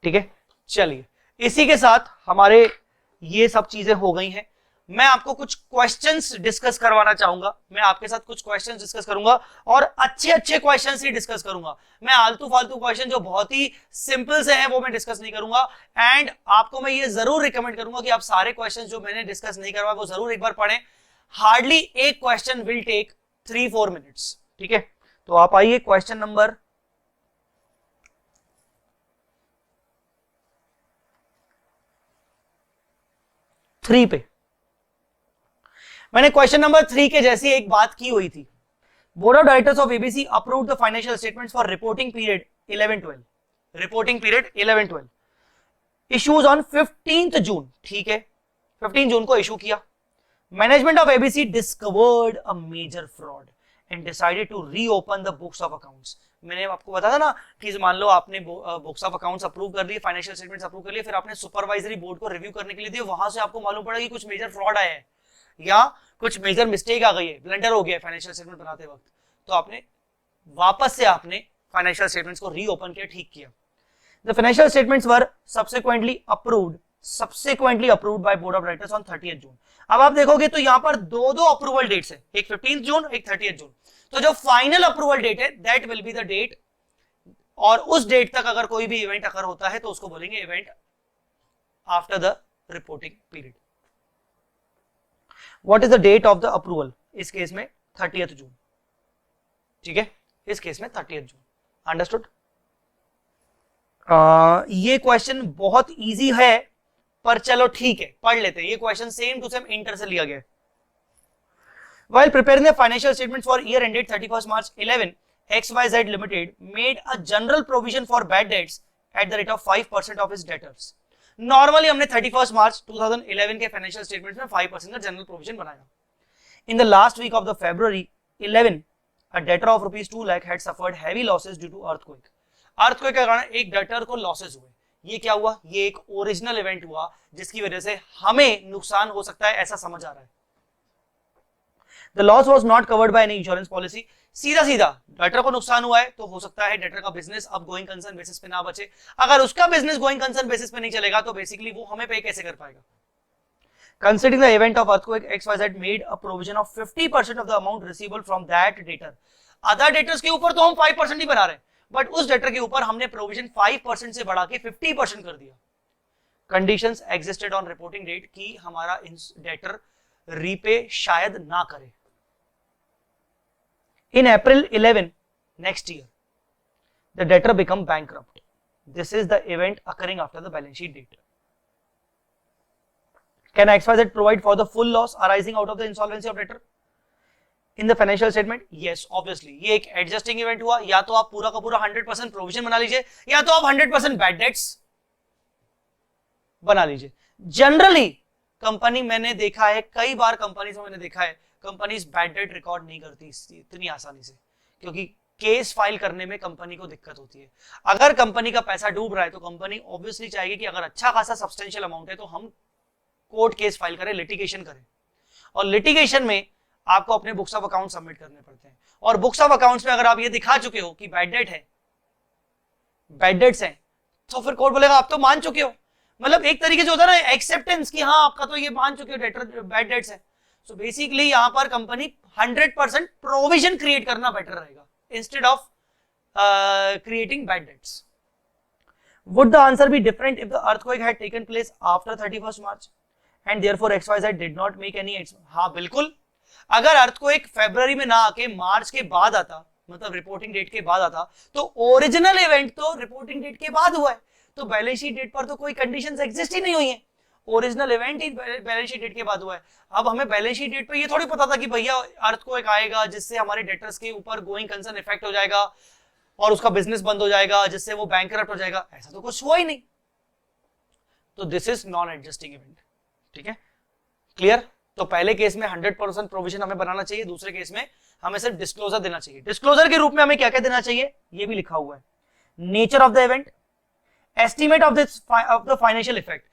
ठीक है। चलिए, इसी के साथ हमारे ये सब चीजें हो गई हैं। मैं आपको कुछ क्वेश्चंस डिस्कस करवाना चाहूंगा, मैं आपके साथ कुछ क्वेश्चंस डिस्कस करूंगा और अच्छे अच्छे क्वेश्चंस ही डिस्कस करूंगा। मैं आलतू फालतू क्वेश्चन जो बहुत ही सिंपल से हैं वो मैं डिस्कस नहीं करूंगा। एंड आपको मैं ये जरूर रिकमेंड करूंगा कि आप सारे क्वेश्चन जो मैंने डिस्कस नहीं करवाए वो जरूर एक बार पढ़ें। हार्डली एक क्वेश्चन विल टेक 3-4 मिनट्स। ठीक है। तो आप आइए क्वेश्चन नंबर 3 पे। मैंने क्वेश्चन नंबर 3 के जैसी एक बात की हुई थी। Board of directors of ABC approved the financial statements for reporting period 11-12, reporting period 11-12, issues on 15 June. ठीक है, 15 जून को इशू किया। Management of ABC discovered a major fraud and decided to reopen the books of accounts. मैंने आपको बताया था ना कि मान लो आपने बुक्स ऑफ अकाउंट्स अप्रूव कर लिए, फाइनेंशियल स्टेटमेंट्स अप्रूव कर लिए, फिर आपने सुपरवाइजरी बोर्ड को रिव्यू करने के लिए दिए, वहां से आपको मालूम पड़ा कि कुछ मेजर फ्रॉड आया है, या कुछ मेजर मिस्टेक आ गई है, ब्लंडर हो गया है फाइनेंशियल स्टेटमेंट बनाते वक्त, तो आपने वापस से आपने फाइनेंशियल स्टेटमेंट्स को रीओपन किया, ठीक किया। The financial statements were subsequently approved by board of directors on 30th जून। अब आप देखोगे तो यहां पर दो अप्रूवल डेट्स है, एक 15th जून, एक 30th जून। तो जो फाइनल अप्रूवल डेट है that will be the date, और उस डेट तक अगर कोई भी इवेंट अगर होता है तो उसको बोलेंगे event after the reporting period. What is the date of the approval? इस केस में 30th जून, ठीक है, इस केस में 30th जून। अंडरस्टूड? ये क्वेश्चन बहुत इजी है, पर चलो ठीक है पढ़ लेते हैं। ये question same to same inter से लिया गया है। While preparing the financial statements for year ended 31st March 11, XYZ Limited made a general provision for bad debts at the rate of 5% of its debtors. Normally हमने 31st March 2011 के financial statements में 5% का general provision बनाया। In the last week of the February 11, a debtor of rupees 2 lakh had suffered heavy losses due to earthquake. Earthquake के कारण एक debtor को losses हुए। ये क्या हुआ? ये एक ओरिजिनल इवेंट हुआ जिसकी वजह से हमें नुकसान हो सकता है, ऐसा समझ आ रहा है। The loss was not covered by any insurance policy. सीधा सीधा डेटर को नुकसान हुआ है तो हो सकता है डेटर का बिजनेस अब गोइंग कंसर्न बेसिस पे ना बचे। अगर उसका बिजनेस गोइंग कंसर्न बेसिस पे नहीं चलेगा तो बेसिकली वो हमें पे कैसे कर पाएगा? Considering the event of earthquake, XYZ made a provision of 50% of the amount receivable from that debtor. Other debtors के ऊपर तो हम 5% ही बना रहे हैं, बट उस डेटर के ऊपर हमने प्रोविजन 5% से बढ़ा के 50% कर दिया। Conditions existed on reporting date कि हमारा डेटर रीपे शायद ना करे। In April 11 next year, the debtor become bankrupt. This is the event occurring after the balance sheet date. Can XYZ provide for the full loss arising out of the insolvency of debtor in the financial statement? Yes, obviously. ये एक adjusting event हुआ, या तो आप पूरा का पूरा 100% provision बना लीजिए, या तो आप 100% बैड डेट्स बना लीजिए। जनरली कंपनी, मैंने देखा है कई बार कंपनीज में मैंने देखा है, कंपनीज बैड डेट रिकॉर्ड नहीं करती इतनी आसानी से, क्योंकि केस फाइल करने में कंपनी को दिक्कत होती है। अगर कंपनी का पैसा डूब रहा है तो कंपनी ऑब्वियसली चाहेगी कि अगर अच्छा खासा सब्सटेंशियल अमाउंट है तो हम कोर्ट केस फाइल करें, लिटिगेशन करें, और लिटिगेशन में आपको अपने बुक्स ऑफ अकाउंट सबमिट करने पड़ते हैं। और बुक्स ऑफ अकाउंट्स में अगर आप ये दिखा चुके हो कि बैड डेट है, बैड डेट्स हैं, तो फिर कोर्ट बोलेगा आप तो मान चुके हो। मतलब एक तरीके से होता है ना एक्सेप्टेंस कि हाँ आपका तो ये मान चुके हो डेटर बैड डेट्स है। सो बेसिकली यहां पर कंपनी 100% प्रोविजन क्रिएट करना बेटर रहेगा instead of creating bad debts. Would the answer be different if the earthquake had taken place after 31st March and therefore XYZ did not make any? हाँ बिल्कुल, अगर earthquake फरवरी में ना आके मार्च के बाद आता, मतलब रिपोर्टिंग डेट के बाद आता, तो ओरिजिनल इवेंट तो रिपोर्टिंग डेट के बाद हुआ है, तो बैलेंस शीट डेट पर तो कोई कंडीशंस एग्जिस्ट ही नहीं हुई है। ओरिजिनल इवेंट ही बैलेंस शीट डेट के बाद हुआ है। अब हमें बैलेंस शीट डेट पे ये थोड़ी पता था कि भैया अर्थक्वेक आएगा जिससे हमारे डेटर्स के ऊपर गोइंग कंसर्न इफेक्ट हो जाएगा और उसका बिजनेस बंद हो जाएगा, जिससे वो बैंकरप्ट हो जाएगा। ऐसा तो कुछ हुआ ही नहीं। तो this is non adjusting event. ठीक है, क्लियर? तो पहले केस में 100% प्रोविजन हमें बनाना चाहिए, दूसरे केस में हमें सिर्फ डिस्क्लोजर देना चाहिए। डिस्क्लोजर के रूप में हमें क्या क्या देना चाहिए ये भी लिखा हुआ है। Nature of the event, estimate of the financial effect.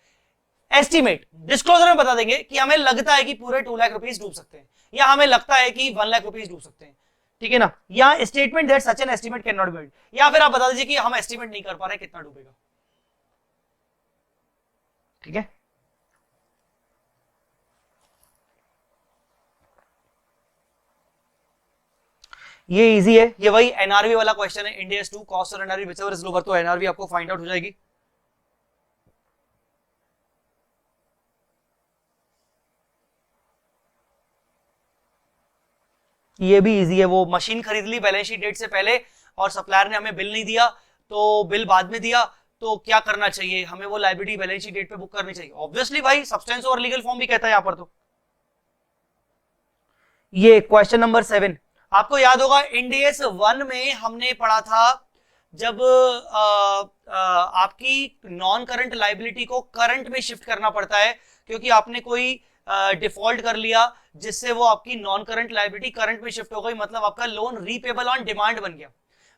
Estimate disclosure में बता देंगे कि हमें लगता है कि पूरे 2 लाख रुपीस डूब सकते हैं, या हमें लगता है कि 1 लाख रुपीस डूब सकते हैं। ठीक है ना, या statement that such an estimate can not be made, या फिर आप बता दीजिए कि हम एस्टीमेट नहीं कर पा रहे कितना डूबेगा। ठीक है, ये इजी है, ये वही एनआरवी वाला क्वेश्चन है। इंड AS 2 कॉस्ट और एनआरवी व्हिचएवर इज लोअर, तो एनआरवी आपको फाइंड आउट हो जाएगी। ये भी इजी है, वो मशीन खरीद ली बैलेंस शीट डेट से पहले और सप्लायर ने हमें बिल नहीं दिया, तो बिल बाद में दिया, तो क्या करना चाहिए हमें? वो लायबिलिटी बैलेंस शीट डेट पे बुक करनी चाहिए। ऑब्वियसली भाई सब्सटेंस और लीगल फॉर्म भी कहता है यहां पर। तो ये क्वेश्चन नंबर 7 आपको याद होगा, इंड AS 1 में हमने पढ़ा था जब आपकी नॉन करंट लायबिलिटी को करंट में शिफ्ट करना पड़ता है, क्योंकि आपने कोई डिफॉल्ट कर लिया जिससे वो आपकी नॉन करंट लायबिलिटी करंट में शिफ्ट हो गई, मतलब आपका लोन रीपेबल ऑन डिमांड बन गया।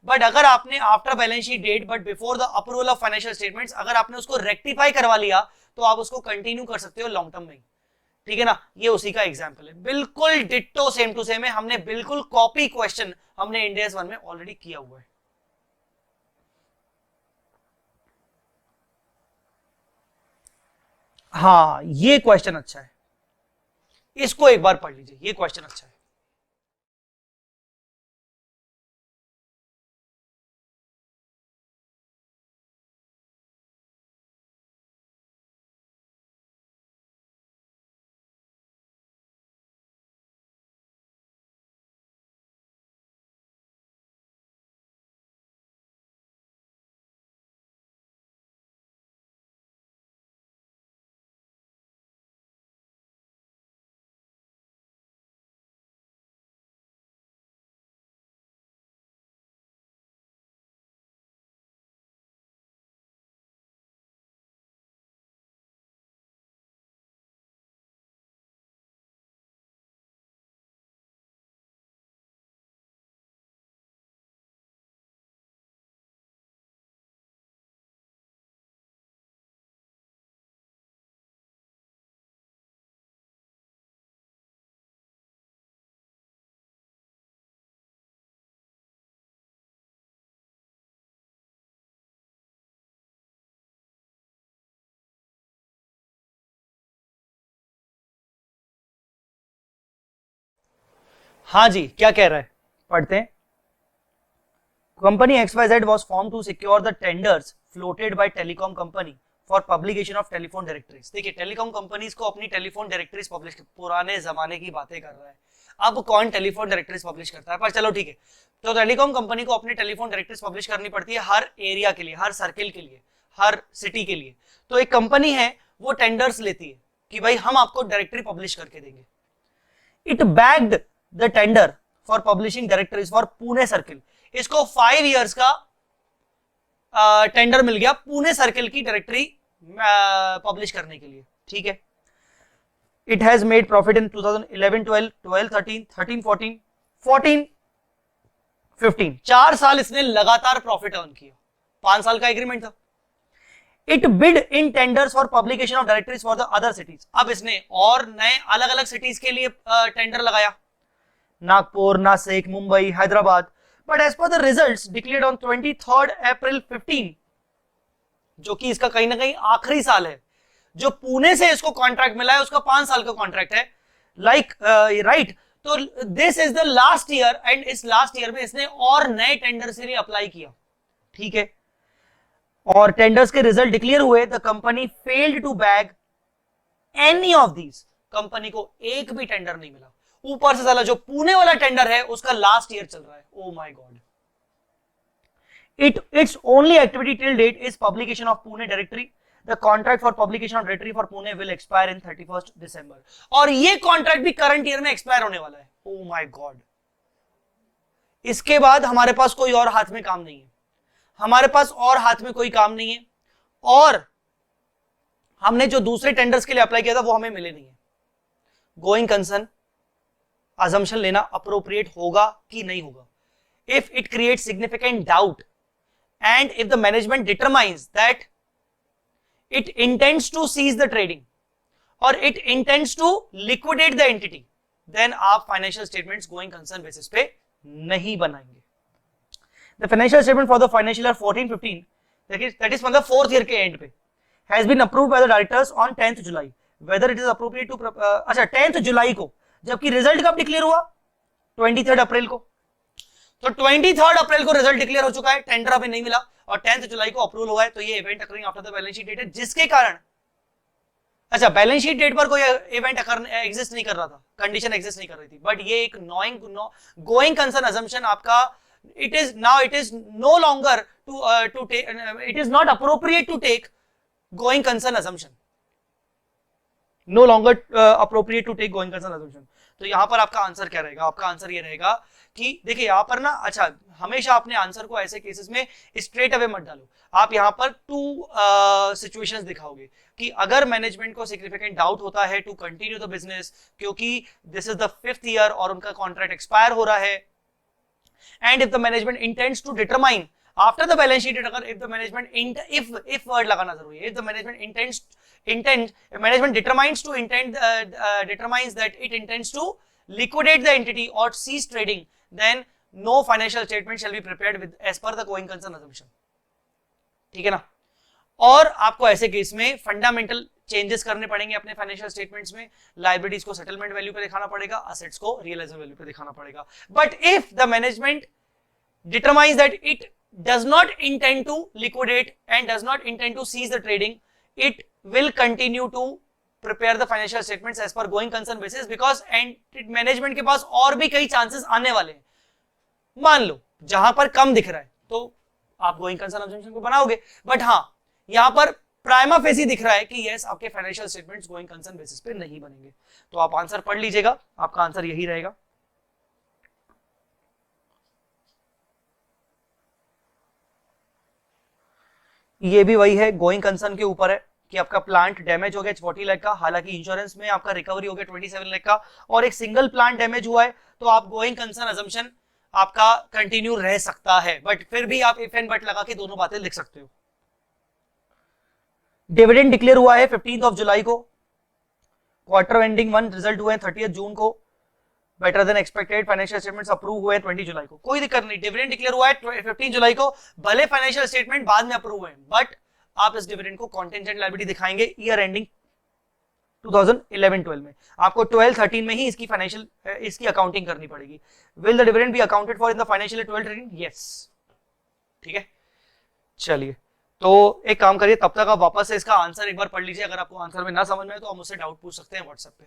बट अगर आपने after balance sheet date but before the approval of financial statements, अगर आपने उसको रेक्टिफाई करवा लिया तो आप उसको कंटिन्यू कर सकते हो लॉन्ग टर्म में। ठीक है ना, ये उसी का एग्जाम्पल है, बिल्कुल डिट्टो सेम टू सेम है, हमने बिल्कुल कॉपी क्वेश्चन हमने इंड AS 1 में ऑलरेडी किया हुआ है। हाँ ये क्वेश्चन अच्छा है, इसको एक बार पढ़ लीजिए, ये क्वेश्चन अच्छा है। हाँ जी, क्या कह रहा है, पढ़ते हैं। Company XYZ was formed to secure the tenders floated by telecom company for publication of telephone directories। देखिए टेलीकॉम कंपनीज को अपनी टेलीफोन डायरेक्टरीज पब्लिश, पुराने जमाने की बातें कर रहा है, अब कौन टेलीफोन डायरेक्टरीज पब्लिश करता है, पर चलो ठीक है। तो टेलीकॉम कंपनी को अपनी टेलीफोन डायरेक्टरीज पब्लिश करनी पड़ती है हर एरिया के लिए, हर सर्किल के लिए, हर सिटी के लिए। तो एक कंपनी है वो टेंडर्स लेती है कि भाई हम आपको डायरेक्टरी पब्लिश करके देंगे। It bagged the tender for publishing directories for Pune circle. इसको 5 इयर्स का टेंडर मिल गया पुणे सर्किल की डायरेक्टरी पब्लिश करने के लिए, ठीक है। It has made profit in 2011, 12, 12, 13, 13, 14, 14, 15। 4 साल इसने लगातार प्रॉफिट अर्न किया, 5 साल का एग्रीमेंट था। It bid in tenders for publication of directories for the other cities. अब इसने और नए अलग अलग सिटीज के लिए टेंडर लगाया, Nagpur, Nashik, Mumbai, Hyderabad. But as per the results declared on 23 April 15, जो कि इसका कहीं ना कहीं आखिरी साल है, जो पुणे से इसको कॉन्ट्रैक्ट मिला है उसका 5 साल का कॉन्ट्रैक्ट है, लाइक राइट। तो this is the last year, and इस लास्ट ईयर में इसने और नए टेंडर के लिए अप्लाई किया, ठीक है। और टेंडर्स के रिजल्ट डिक्लेयर हुए, the company failed to bag any of these. Company को एक भी टेंडर नहीं मिला। ऊपर से साला जो पुणे वाला टेंडर है उसका लास्ट ईयर चल रहा है। Oh my God. Its only activity till date is publication of Pune directory. The contract for publication of directory for Pune will expire in 31st December. और ये कॉन्ट्रैक्ट भी करंट ईयर में expire होने वाला है। Oh my God. इसके बाद हमारे पास कोई और हाथ में काम नहीं है, हमारे पास और हाथ में कोई काम नहीं है, और हमने जो दूसरे टेंडर्स के लिए अप्लाई किया था वो हमें मिले नहीं है। गोइंग कंसर्न assumption लेना अप्रोप्रिएट होगा कि नहीं होगा। If it creates significant doubt and if the management determines that it intends to cease the trading or it intends to liquidate the entity, then आप financial statements going concern basis पे नहीं बनाएंगे। The financial statement for the financial year 14-15, that is मतलब 4th year के end पे, has been approved by the directors on 10th July. Whether it is appropriate to अच्छा 10th जुलाई को, जबकि result कब डिक्लेयर हुआ? 23 अप्रैल को। तो 23 अप्रैल को रिजल्ट डिक्लेयर हो चुका है, टेंडर अभी नहीं मिला, और 10 जुलाई को अप्रूवल हुआ है। तो ये event occurring after the balance sheet date है, जिसके कारण अच्छा बैलेंस शीट डेट पर कोई इवेंट एग्जिस्ट नहीं कर रहा था, कंडीशन एग्जिस्ट नहीं कर रही थी, बट ये एक गोइंग कंसर्न अजम्पशन आपका, it is no longer to take, it is not appropriate to take going concern assumption, no longer appropriate to take going concern assumption। तो यहां पर आपका आंसर क्या रहेगा? आपका आंसर ये रहेगा कि देखिए यहां पर ना, अच्छा हमेशा अपने आंसर को ऐसे केसेस में स्ट्रेट अवे मत डालो, आप यहां पर 2 सिचुएशंस दिखाओगे कि अगर मैनेजमेंट को सिग्निफिकेंट डाउट होता है टू कंटिन्यू द बिजनेस, क्योंकि this is the 5th year और उनका कॉन्ट्रैक्ट एक्सपायर हो रहा है, and if the management intends to determine, after the balance sheet अगर if the management if word लगाना जरूरी है, if the management management determines that it intends to liquidate the entity or cease trading, then no financial statement shall be prepared with as per the going concern assumption. ठीक है ना? और आपको ऐसे case में फंडामेंटल चेंजेस करने पड़ेंगे अपने फाइनेंशियल स्टेटमेंट्स में, लायबिलिटीज को सेटलमेंट वैल्यू पे दिखाना पड़ेगा, असेट्स को रियलाइजेबल वैल्यू पे दिखाना पड़ेगा. But if the management determines that it does not intend to liquidate and does not intend to cease the trading, it will continue to prepare the financial statements as per going concern basis, because and management के पास और भी कई chances आने वाले हैं. मान लो जहां पर कम दिख रहा है तो आप गोइंग कंसर्न assumption को बनाओगे, बट हाँ यहां पर प्राइमा फेसी दिख रहा है कि यस आपके financial statements going concern basis पे नहीं बनेंगे. तो आप आंसर पढ़ लीजिएगा, आपका आंसर यही रहेगा. ये भी वही है, गोइंग कंसर्न के ऊपर है कि आपका प्लांट डैमेज हो गया 40 लाख का, हालांकि इंश्योरेंस में आपका रिकवरी हो गया 27 लाख का, और एक सिंगल प्लांट डैमेज हुआ है, तो आप गोइंग कंसर्न असम्पशन आपका कंटिन्यू रह सकता है, बट फिर भी आप इफ एंड बट लगा के दोनों बातें लिख सकते हो. डिविडेंड डिक्लेयर हुआ है 15 जुलाई को, क्वार्टर एंडिंग 1 रिजल्ट हुए हैं 30 जून को, better than expected financial statements approve हुए 20 जुलाई को. कोई दिक्कत नहीं, डिविडेंड डिक्लेयर हुआ है 15 जुलाई को, भले फाइनेंशियल स्टेटमेंट बाद में अप्रूव हुए, बट आप इस डिविडेंड को कॉन्टेंजेंट लायबिलिटी दिखाएंगे ईयर एंडिंग 2011-12 में. आपको 12-13 में ही इसकी फाइनेंशियल इसकी अकाउंटिंग करनी पड़ेगी. Will the dividend B accounted for in the financial 12-13? Yes. ठीक है, चलिए तो एक काम करिए, तब तक आप वापस से इसका आंसर एक बार पढ़ लीजिए. अगर आपको आंसर में ना समझ में आए तो आप मुझसे डाउट पूछ सकते हैं व्हाट्सएप पे.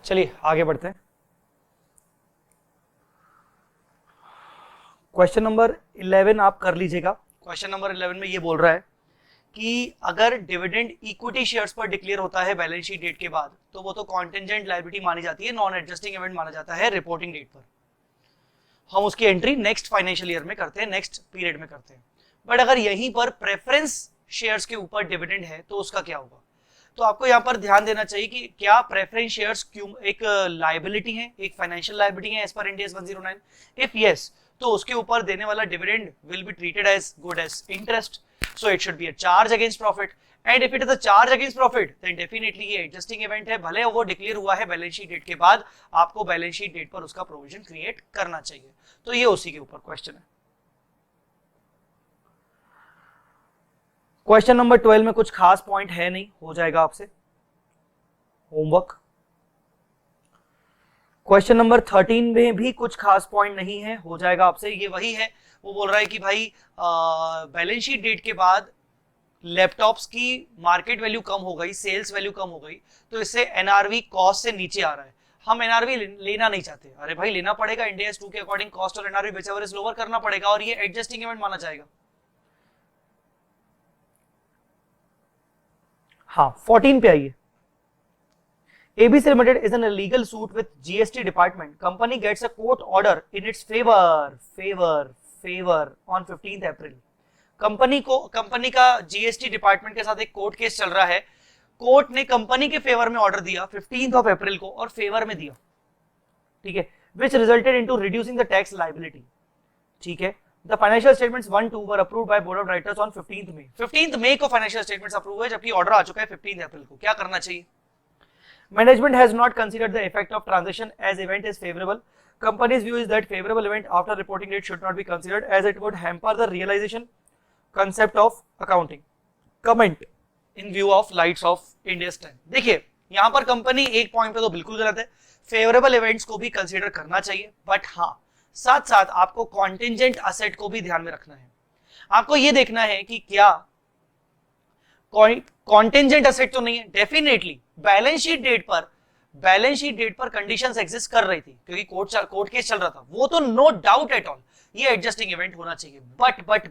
चलिए आगे बढ़ते हैं. क्वेश्चन नंबर 11 आप कर लीजिएगा. क्वेश्चन नंबर 11 में ये बोल रहा है कि अगर डिविडेंड इक्विटी शेयर्स पर डिक्लेयर होता है बैलेंस शीट डेट के बाद, तो वो तो कॉन्टेंजेंट लायबिलिटी मानी जाती है, नॉन एडजस्टिंग इवेंट माना जाता है रिपोर्टिंग डेट पर. हम उसकी एंट्री नेक्स्ट फाइनेंशियल ईयर में करते हैं, नेक्स्ट पीरियड में करते हैं. बट अगर यहीं पर प्रेफरेंस शेयर्स के ऊपर डिविडेंड है तो उसका क्या होगा? तो आपको यहाँ पर ध्यान देना चाहिए कि क्या प्रेफरेंस शेयर्स क्यों एक लायबिलिटी है, एक फाइनेंशियल लायबिलिटी है as per Ind AS 109. If yes, तो उसके ऊपर देने वाला dividend will be treated as good as interest, so it should be a charge against profit. And if it is a charge against profit then definitely ये adjusting event है, भले वो declare हुआ है बैलेंस शीट डेट के बाद, आपको balance sheet date पर उसका प्रोविजन क्रिएट करना चाहिए. तो ये उसी के ऊपर क्वेश्चन है. क्वेश्चन नंबर 12 में कुछ खास पॉइंट है नहीं, हो जाएगा आपसे होमवर्क. क्वेश्चन नंबर 13 में भी कुछ खास पॉइंट नहीं है, हो जाएगा आपसे. ये वही है, वो बोल रहा है कि भाई बैलेंस शीट डेट के बाद लैपटॉप्स की मार्केट वैल्यू कम हो गई, सेल्स वैल्यू कम हो गई, तो इससे एनआरवी कॉस्ट से नीचे आ रहा है. हम एनआरवी लेना नहीं चाहते. अरे भाई लेना पड़ेगा, इंड AS 2 के अकॉर्डिंग कॉस्ट और एनआरवी व्हिचएवर इज लोअर करना पड़ेगा, और ये एडजस्टिंग इवेंट माना जाएगा. हाँ 14 पे आइए. ABC Limited is in a legal suit with GST department. Company gets a court order in its favor on 15th April. Company का GST डिपार्टमेंट के साथ एक कोर्ट केस चल रहा है कोर्ट ने कंपनी के फेवर में ऑर्डर दिया 15 ऑफ अप्रैल को और फेवर में दिया, ठीक है, which resulted into reducing the tax liability, ठीक है। The financial statements 1-2 were approved by board of directors on 15th May। 15th May को financial statements अप्रूव है, जबकि ऑर्डर आ चुका है 15 अप्रैल को। क्या करना चाहिए? Management has not considered the effect of transaction as event is favorable. Company's view is that favorable event after reporting date should not be considered as it would hamper the realization concept of accounting. Comment in view of lights of India's time। देखिए यहां पर company एक point पे तो बिल्कुल गलत है, favourable events को भी कंसीडर करना चाहिए, बट हाँ साथ साथ आपको कॉन्टिंजेंट असेट को भी ध्यान में रखना है। आपको यह देखना है कि क्या कॉन्टिंजेंट असेट तो नहीं है। डेफिनेटली बैलेंस शीट डेट पर कंडीशंस एग्जिस्ट कर रही थी क्योंकि कोर्ट केस चल रहा था, वो तो नो डाउट एट ऑल ये एडजस्टिंग इवेंट होना चाहिए। बट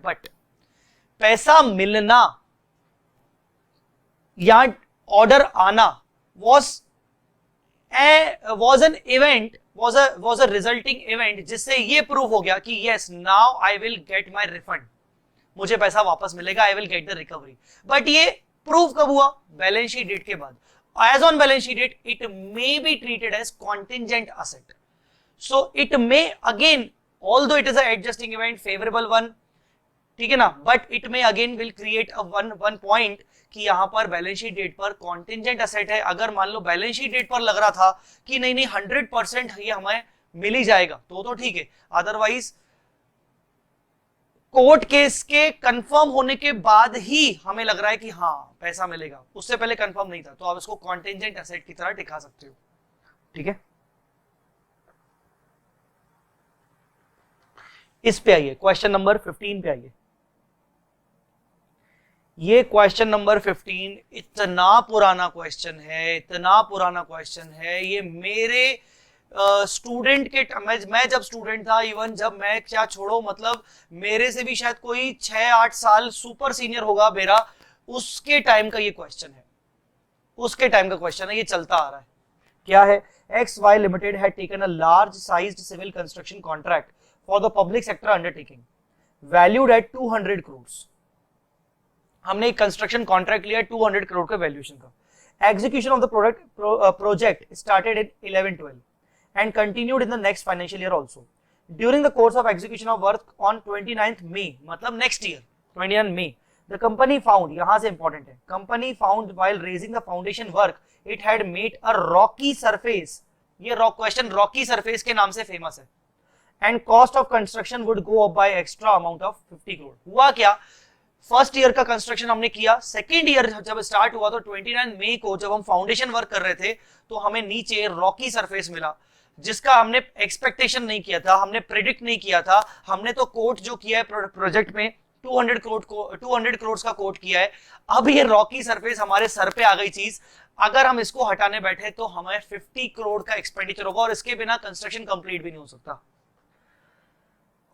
पैसा मिलना या ऑर्डर आना was an event, was a resulting event जिससे ये प्रूव हो गया कि yes now I will get my refund, मुझे पैसा वापस मिलेगा, I will get the recovery। But ये प्रूव कब हुआ? बैलेंस शीट डेट के बाद। As on balance sheet date, it may be treated as contingent asset. So it may again, although it is a adjusting event, favorable one, ठीक है ना, but it में again will create a one point कि यहां पर balance sheet date पर contingent asset है। अगर मान लो बैलेंस शीट डेट पर लग रहा था कि नहीं 100% ये हमें मिल ही जाएगा तो ठीक है, अदरवाइज कोर्ट केस के कंफर्म होने के बाद ही हमें लग रहा है कि हाँ पैसा मिलेगा, उससे पहले कंफर्म नहीं था, तो आप इसको कॉन्टिंजेंट असेट की तरह दिखा सकते हो, ठीक है। इस पे आइए, क्वेश्चन नंबर 15 पे आइए। ये क्वेश्चन नंबर 15 इतना पुराना क्वेश्चन है, ये मेरे स्टूडेंट के मैं जब स्टूडेंट था, इवन जब मैं क्या छोड़ो मतलब मेरे से भी शायद कोई 6-8 साल सुपर सीनियर होगा मेरा, उसके टाइम का ये क्वेश्चन है, ये चलता आ रहा है। क्या है? XY Limited had taken a large sized civil construction contract for the public sector undertaking valued at 200 crores। हमने एक कंस्ट्रक्शन कॉन्ट्रैक्ट लिया 200 करोड़ का वैल्यूएशन का। Execution of the project started in 11-12 and continued in the next financial year also. During the course of execution of work on 29th May, मतलब next year 29 May, the company found, यहां से important है, company found while raising the foundation work it had made a Rocky surface. ये question Rocky surface के नाम से famous है। And cost of construction would go up by extra amount of 50 crore. हुआ क्या? फर्स्ट ईयर का construction हमने किया, सेकेंड ईयर जब स्टार्ट हुआ तो 29 मई को जब हम फाउंडेशन वर्क कर रहे थे तो हमें नीचे रॉकी सरफेस मिला, जिसका हमने एक्सपेक्टेशन नहीं किया था, हमने प्रेडिक्ट नहीं किया था। हमने तो कोट जो किया है प्रोजेक्ट में 200 करोड़ का कोट किया है। अब ये रॉकी सरफेस हमारे सर पे आ गई चीज, अगर हम इसको हटाने बैठे तो हमें 50 करोड़ का एक्सपेंडिचर होगा और इसके बिना कंस्ट्रक्शन कंप्लीट भी नहीं हो सकता।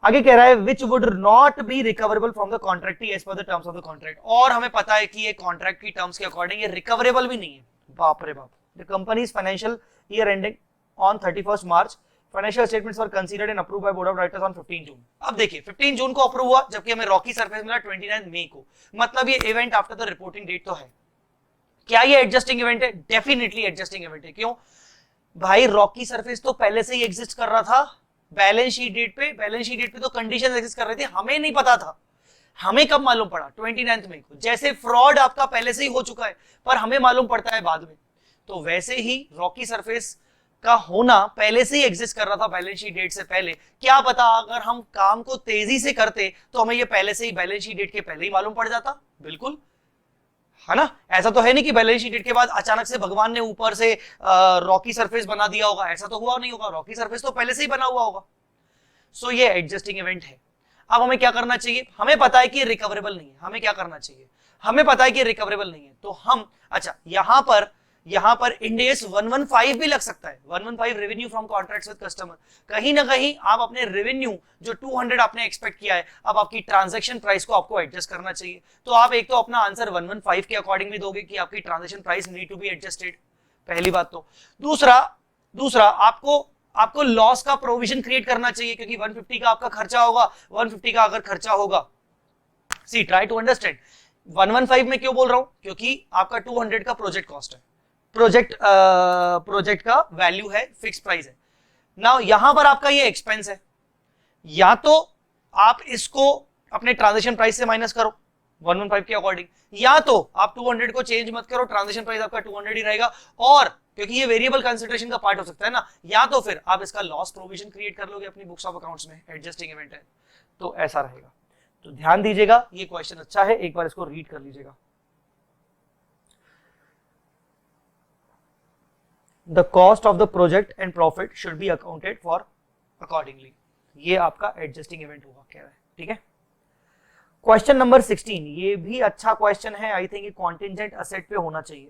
आगे कह रहा है which would not be recoverable from the contractee as per the terms of the contract, और हमें पता है कि ये कॉन्ट्रैक्ट की टर्म्स के अकॉर्डिंग ये रिकवरेबल भी नहीं है। बाप रे बाप। The companies financial year ending on 31st March, financial statements were considered and approved by board of directors on 15 जून। अब देखिए 15 जून को अप्रूव हुआ, जबकि हमें रॉकी सरफेस मिला 29 मई को, मतलब ये event after the reporting date तो है। क्या ये एडजस्टिंग इवेंट है? डेफिनेटली एडजस्टिंग इवेंट है। क्यों भाई? रॉकी सरफेस तो पहले से ही एग्जिस्ट कर रहा था बैलेंस शीट डेट पे तो कंडीशन एग्जिस्ट कर रही थी, हमें नहीं पता था। हमें कब मालूम पड़ा? 29 मई को। जैसे फ्रॉड आपका पहले से ही हो चुका है पर हमें मालूम पड़ता है बाद में, तो वैसे ही रॉकी सरफेस का होना पहले से ही एग्जिस्ट कर रहा था बैलेंस शीट डेट से पहले। क्या पता अगर हम काम को तेजी से करते तो हमें ये पहले से ही बैलेंस शीट डेट के पहले ही मालूम पड़ जाता। बिल्कुल, है ना? ऐसा तो है नहीं कि बैलेंस शीट डेट के बाद अचानक से भगवान ने ऊपर से रॉकी सरफेस बना दिया होगा, ऐसा तो हुआ नहीं होगा। रॉकी सरफेस तो पहले से ही बना हुआ होगा। सो ये एडजस्टिंग इवेंट है। अब हमें क्या करना चाहिए? हमें पता है कि रिकवरेबल नहीं है। हमें क्या करना चाहिए? हमें पता है कि रिकवरेबल नहीं है, तो हम अच्छा यहां पर इंडेस 115 भी लग सकता है। 115 revenue from contracts with customer. कहीं ना कहीं आप अपने रेवेन्यू जो 200 आपने एक्सपेक्ट किया है, अब आपकी ट्रांजैक्शन प्राइस को आपको एडजस्ट करना चाहिए। तो आप एक तो अपना आंसर 115 के अकॉर्डिंग भी दोगे कि आपकी transaction price need to be adjusted, पहली बात तो। दूसरा आपको लॉस का प्रोविजन क्रिएट करना चाहिए, क्योंकि 150 का आपका खर्चा होगा। 150 का अगर खर्चा होगा, सी ट्राई टू अंडरस्टैंड, 115 में क्यों बोल रहा हूं, क्योंकि आपका 200 का प्रोजेक्ट कॉस्ट है, प्रोजेक्ट का वैल्यू है, फिक्स प्राइस है ना। यहां पर आपका ये एक्सपेंस है, या तो आप इसको अपने ट्रांजेक्शन प्राइस से माइनस करो 115 के अकॉर्डिंग, या तो आप 200 को चेंज मत करो, ट्रांजेक्शन प्राइस आपका 200 ही रहेगा, और क्योंकि ये वेरिएबल कंसिडरेशन का पार्ट हो सकता है ना, या तो फिर आप इसका लॉस प्रोविजन क्रिएट कर लोगे अपनी बुक्स ऑफ अकाउंट्स में, एडजस्टिंग इवेंट है तो ऐसा रहेगा। तो ध्यान दीजिएगा, ये क्वेश्चन अच्छा है, एक बार इसको रीड कर लीजिएगा। The cost of the project and profit should be accounted for accordingly, ये आपका एडजस्टिंग इवेंट होगा कह रहा है, ठीक है। क्वेश्चन नंबर 16, ये भी अच्छा क्वेश्चन है, आई थिंक कॉन्टिंजेंट असेट पे होना चाहिए।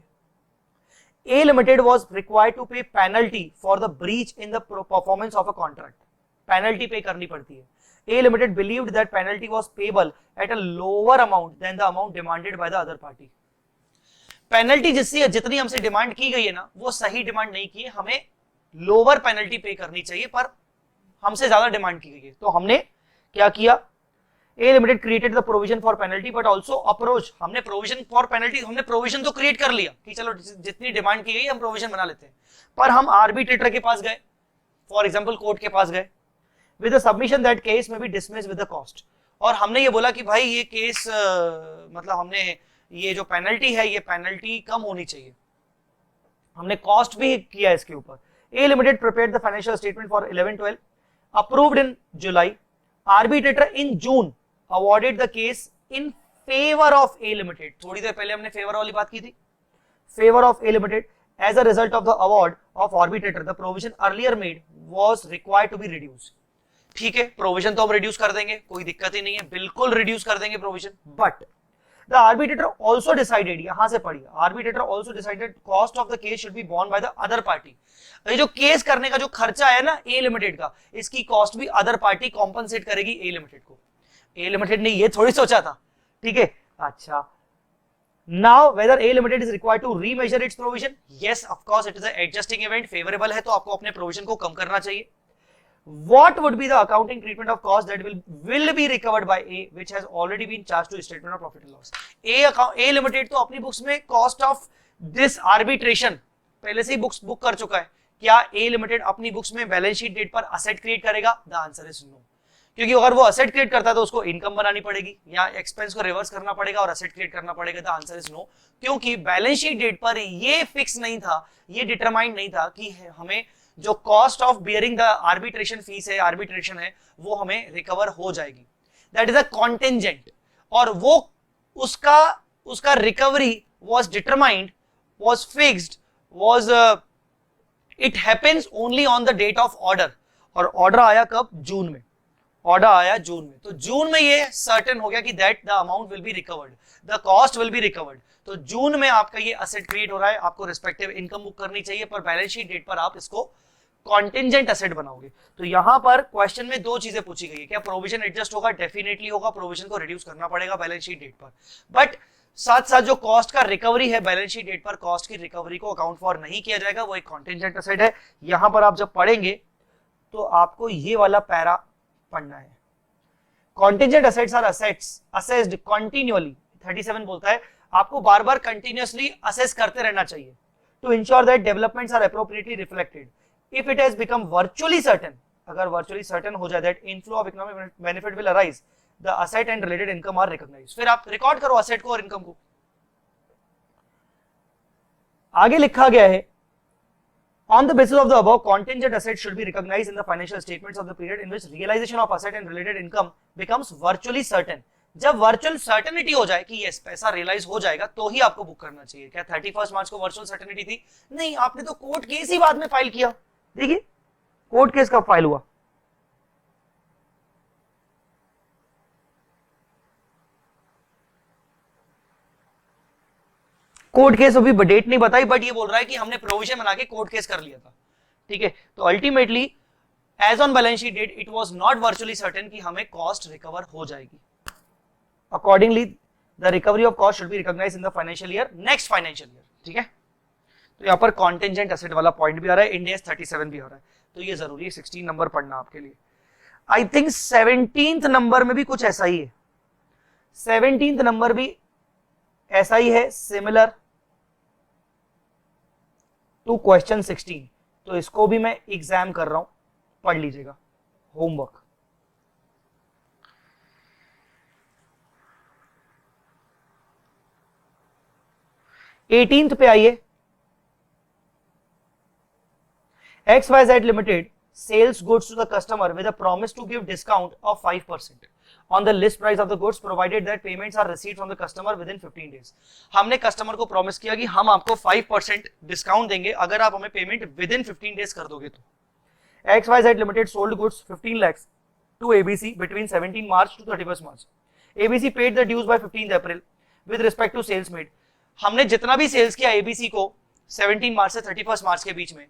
A Limited was required to pay penalty for the breach in the performance of a contract. Penalty pay करनी पड़ती है। A Limited believed that penalty was payable at a lower amount than the amount demanded by the other party. Penalty जितनी हमसे demand की गई है ना, वो सही डिमांड नहीं की है, हमें लोअर पेनल्टी पे करनी चाहिए, पर हमसे ज्यादा डिमांड की गई है। तो हमने क्या किया, A Limited created the provision for penalty but also approach, हमने provision for penalty, हमने provision तो create कर लिया कि चलो जितनी डिमांड की गई हम provision बना लेते हैं, पर हम arbitrator के पास गए, for example कोर्ट के पास गए, with the submission that case may be dismissed with the cost, और हमने ये बोला कि भाई ये केस मतलब हमने ये जो पेनल्टी है ये पेनल्टी कम होनी चाहिए, हमने कॉस्ट भी किया इसके ऊपर। A Limited prepared the financial statement for 11/12, approved in July, arbitrator in June awarded the case in favor of A Limited, थोड़ी देर पहले हमने फेवर वाली बात की थी, favor of A Limited, as a result of the award of arbitrator the provision earlier made was required to be reduced। ठीक है, provision तो हम रिड्यूस कर देंगे, कोई दिक्कत ही नहीं है, बिल्कुल रिड्यूस कर देंगे provision, but the arbitrator also decided, यहां से पढ़िए, arbitrator also decided cost of the case should be borne by the other party। ये जो केस करने का जो खर्चा है ना A Limited का, इसकी कॉस्ट भी अदर पार्टी कॉम्पनसेट करेगी A Limited को। A Limited ने ये थोड़ी सोचा था, ठीक है। अच्छा, now whether A Limited is required to remeasure its provision, yes of course it is an adjusting event, favorable है तो आपको अपने प्रोविजन को कम करना चाहिए। What would be the accounting treatment of cost that will be recovered by A, which has already been charged to statement of profit and loss? A Limited तो अपनी books में कॉस्ट ऑफ दिस आर्बिट्रेशन पहले से ही book कर चुका है। क्या A Limited अपनी बुक्स में बैलेंस शीट डेट पर असेट क्रिएट करेगा? द आंसर इज नो, क्योंकि अगर वो असेट क्रिएट करता है तो उसको इनकम बनानी पड़ेगी या एक्सपेंस को रिवर्स करना पड़ेगा और असेट क्रिएट करना पड़ेगा। द आंसर इज नो, क्योंकि बैलेंस शीट डेट पर ये फिक्स नहीं था, ये डिटरमाइंड नहीं था कि हमें जो cost of bearing the arbitration fees है, आर्बिट्रेशन है, वो हमें रिकवर हो जाएगी। दैट इज अ कॉन्टिंजेंट, और वो उसका recovery was determined, was fixed, was it happens only on the date of order, और ऑर्डर आया कब? जून में, ऑर्डर आया जून में, तो जून में ये सर्टेन हो गया कि that the amount will be recovered, the cost will be recovered. तो जून में आपका ये असेट क्रिएट हो रहा है, आपको रिस्पेक्टिव इनकम बुक करनी चाहिए, पर बैलेंस शीट डेट पर आप इसको कॉन्टिंजेंट असेट बनाओगे। तो यहां पर क्वेश्चन में दो चीजें पूछी गई है, क्या प्रोविजन एडजस्ट होगा? डेफिनेटली होगा, प्रोविजन को रिड्यूस करना पड़ेगा बैलेंस शीट डेट पर, बट साथ साथ जो कॉस्ट का रिकवरी है बैलेंस शीट डेट पर, कॉस्ट की रिकवरी को अकाउंट फॉर नहीं किया जाएगा, वो एक कॉन्टिंजेंट असेट है। यहां पर आप जब पढ़ेंगे तो आपको ये वाला पैरा पढ़ना है, contingent assets are assets assessed continuously, 37 बोलता है आपको बार बार कंटिन्यूअसली असेस करते रहना चाहिए to ensure that developments are appropriately reflected. If it has become virtually certain, अगर वर्चुअली सर्टेन हो जाए that inflow of economic benefit will arise, the asset and related income are recognised. फिर आप record करो asset को और income को। आगे लिखा गया है, on the basis of the above, contingent assets should be recognized in the financial statements of the period in which realization of asset and related income becomes virtually certain। जब virtual certainty हो जाए कि yes पैसा realise हो जाएगा तो ही आपको book करना चाहिए। क्या 31 मार्च को वर्चुअल सर्टेनिटी थी? नहीं, आपने तो कोर्ट केस ही बाद में फाइल किया। देखिए कोर्ट केस कब फाइल हुआ, कोर्ट केस अभी डेट नहीं बताई, बट ये बोल रहा है कि हमने प्रोविजन बना के कोर्ट केस कर लिया था, ठीक है। तो ultimately as on balance sheet date it was not virtually certain कि हमें कॉस्ट रिकवर हो जाएगी। Accordingly the recovery of cost should be recognised in the financial year, next financial year, ठीक है। तो यहाँ पर कॉन्टिंजेंट असेट वाला पॉइंट भी आ रहा है, इंड एस 37 भी आ रहा है, तो ये जरूरी है 16 नंबर पढ़ना आपके लिए। आई थिंक 17th नंबर में भी कुछ ऐसा ही है, 17th नंबर भी ऐसा ही है सिमिलर टू क्वेश्चन 16, तो इसको भी मैं एग्जाम कर रहा हूं, पढ़ लीजिएगा होमवर्क। 18th पे आइए, XYZ Limited sells goods to the customer with a promise to give discount of 5% on the list price of the goods provided that payments are received from the customer within 15 days। हमने customer को promise किया कि हम आपको 5% discount देंगे अगर आप हमें पेमेंट विद इन 15 डेज कर दोगे तो। XYZ Limited sold goods 15 lakhs to ABC between 17 March to 31st March। ABC paid the dues by 15th April with respect to sales made। हमने जितना भी सेल्स किया ABC को 17 मार्च से 31 मार्च के बीच में,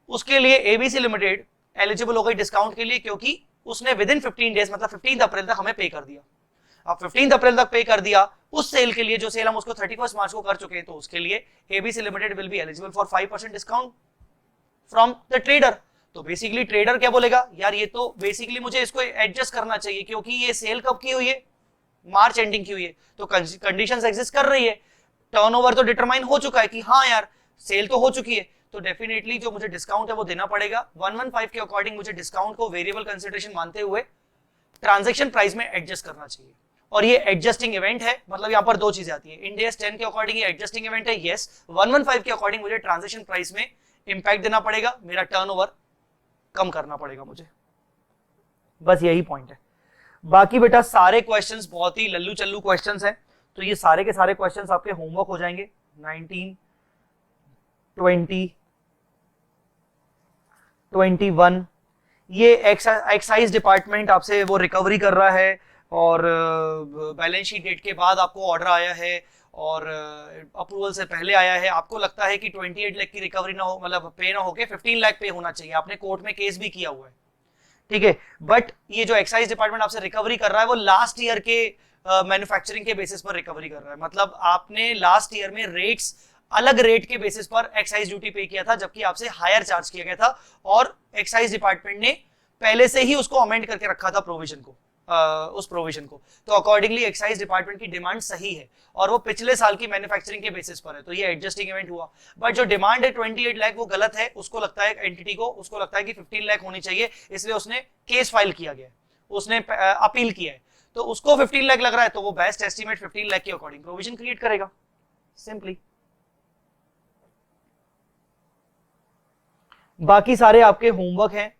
उसके लिए ABC लिमिटेड एलिजिबल हो गई डिस्काउंट के लिए, क्योंकि उसने विद इन 15 डेज मतलब 15 अप्रैल तक हमें पे कर दिया। अब 15 अप्रैल तक पे कर दिया उस सेल के लिए जो सेल हम उसको 31 मार्च को कर चुके हैं, तो उसके लिए ABC limited will be eligible for 5% discount from the trader. तो बेसिकली ट्रेडर क्या बोलेगा, यार ये तो बेसिकली मुझे इसको एडजस्ट करना चाहिए क्योंकि ये सेल कब की हुई है, मार्च एंडिंग की हुई है, तो कंडीशंस एग्जिस्ट कर रही है, टर्नओवर तो डिटरमाइन हो चुका है कि हाँ यार सेल तो हो चुकी है, तो डेफिनेटली जो मुझे डिस्काउंट है वो देना पड़ेगा। 115 के अकॉर्डिंग मुझे डिस्काउंट को वेरिएबल कंसीडरेशन मानते हुए ट्रांजैक्शन प्राइस में एडजस्ट करना चाहिए, और ये एडजस्टिंग इवेंट है। मतलब यहाँ पर दो चीजें आती है, इंड AS 10 के अकॉर्डिंग ये एडजस्टिंग इवेंट है, यस। 115 के अकॉर्डिंग मुझे ट्रांजैक्शन प्राइस में इंपैक्ट देना पड़ेगा, मेरा टर्नओवर कम करना पड़ेगा मुझे, बस यही पॉइंट है। बाकी बेटा सारे क्वेश्चंस बहुत ही लल्लू चल्लू क्वेश्चंस हैं, तो ये सारे के सारे क्वेश्चंस आपके होमवर्क हो जाएंगे। 19, 20, 21 ये एक्साइज डिपार्टमेंट आपसे वो रिकवरी कर रहा है, और बैलेंस शीट डेट के बाद आपको ऑर्डर आया है और अप्रूवल से पहले आया है। आपको लगता है कि 28 लाख की रिकवरी ना हो, मतलब पे ना होके 15 लाख पे होना चाहिए, आपने कोर्ट में केस भी किया हुआ है, ठीक है। बट ये जो एक्साइज डिपार्टमेंट आपसे रिकवरी कर रहा है वो लास्ट ईयर के मैन्युफैक्चरिंग के बेसिस पर रिकवरी कर रहा है। मतलब आपने लास्ट ईयर में रेट्स अलग रेट के बेसिस पर एक्साइज ड्यूटी पे किया था, जबकि आपसे हायर चार्ज किया गया था, और एक्साइज डिपार्टमेंट ने पहले से ही उसको अमेंड करके रखा था प्रोविजन को, उस प्रोविजन को। तो अकॉर्डिंगली एक्साइज डिपार्टमेंट की डिमांड सही है, और वो पिछले साल की मैन्युफैक्चरिंग के बेसिस पर है, तो ये एडजस्टिंग इवेंट हुआ। बट जो डिमांड है 28 लाख वो गलत है, उसको लगता है एंटिटी को, उसको लगता है कि 15 लाख होनी चाहिए, इसलिए उसने केस फाइल किया गया, उसने अपील किया है, तो उसको 15 लाख लग रहा है, तो वो बेस्ट एस्टिमेट 15 लाख के अकॉर्डिंग प्रोविजन क्रिएट करेगा, सिंपली। बाकी सारे आपके होमवर्क हैं,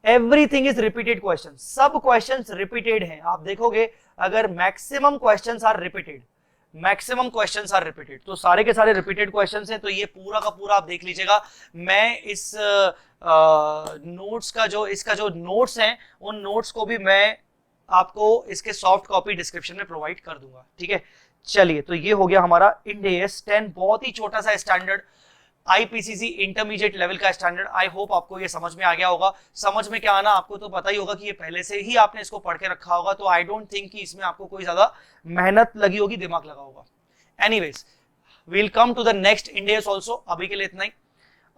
एवरीथिंग इज रिपीटेड क्वेश्चन, सब क्वेश्चंस रिपीटेड हैं। आप देखोगे अगर maximum questions are repeated, maximum questions are repeated, तो सारे के सारे रिपीटेड क्वेश्चंस हैं। तो ये पूरा का पूरा आप देख लीजिएगा, मैं इस नोट्स का जो इसका जो नोट्स हैं उन नोट्स को भी मैं आपको इसके सॉफ्ट कॉपी डिस्क्रिप्शन में प्रोवाइड कर दूंगा, ठीक है। चलिए, तो ये हो गया हमारा इंड AS 10, बहुत ही छोटा सा स्टैंडर्ड IPCC इंटरमीडिएट लेवल का स्टैंडर्ड। आई होप आपको ये समझ में आ गया होगा। समझ में क्या आना, आपको तो पता ही होगा कि ये पहले से ही आपने इसको पढ़ के रखा होगा, तो आई डोंट थिंक कि इसमें आपको कोई ज्यादा मेहनत लगी होगी, दिमाग लगा होगा। Anyways, we'll come to the next Ind AS also, अभी के लिए इतना ही।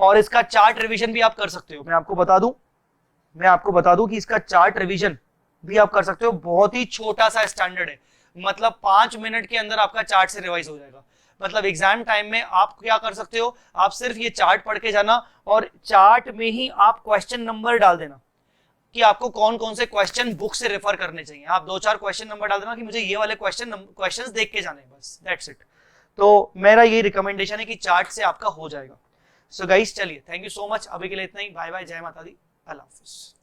और इसका चार्ट रिविजन भी आप कर सकते हो, मैं आपको बता दूं कि इसका चार्ट रिविजन भी आप कर सकते हो। बहुत ही छोटा सा स्टैंडर्ड है, मतलब 5 मिनट के अंदर आपका चार्ट से रिवाइज हो जाएगा। मतलब एग्जाम टाइम में आप क्या कर सकते हो, आप सिर्फ ये चार्ट पढ़ के जाना, और चार्ट में ही आप क्वेश्चन नंबर डाल देना कि आपको कौन कौन से क्वेश्चन बुक से रेफर करने चाहिए। आप 2-4 क्वेश्चन नंबर डाल देना कि मुझे ये वाले क्वेश्चंस देख के जाने, बस दैट्स इट। तो मेरा ये रिकमेंडेशन है कि चार्ट से आपका हो जाएगा। सो गाइस, चलिए, थैंक यू सो मच, अभी के लिए इतना ही। बाय बाय, जय माता दी, अल्लाह हाफिज।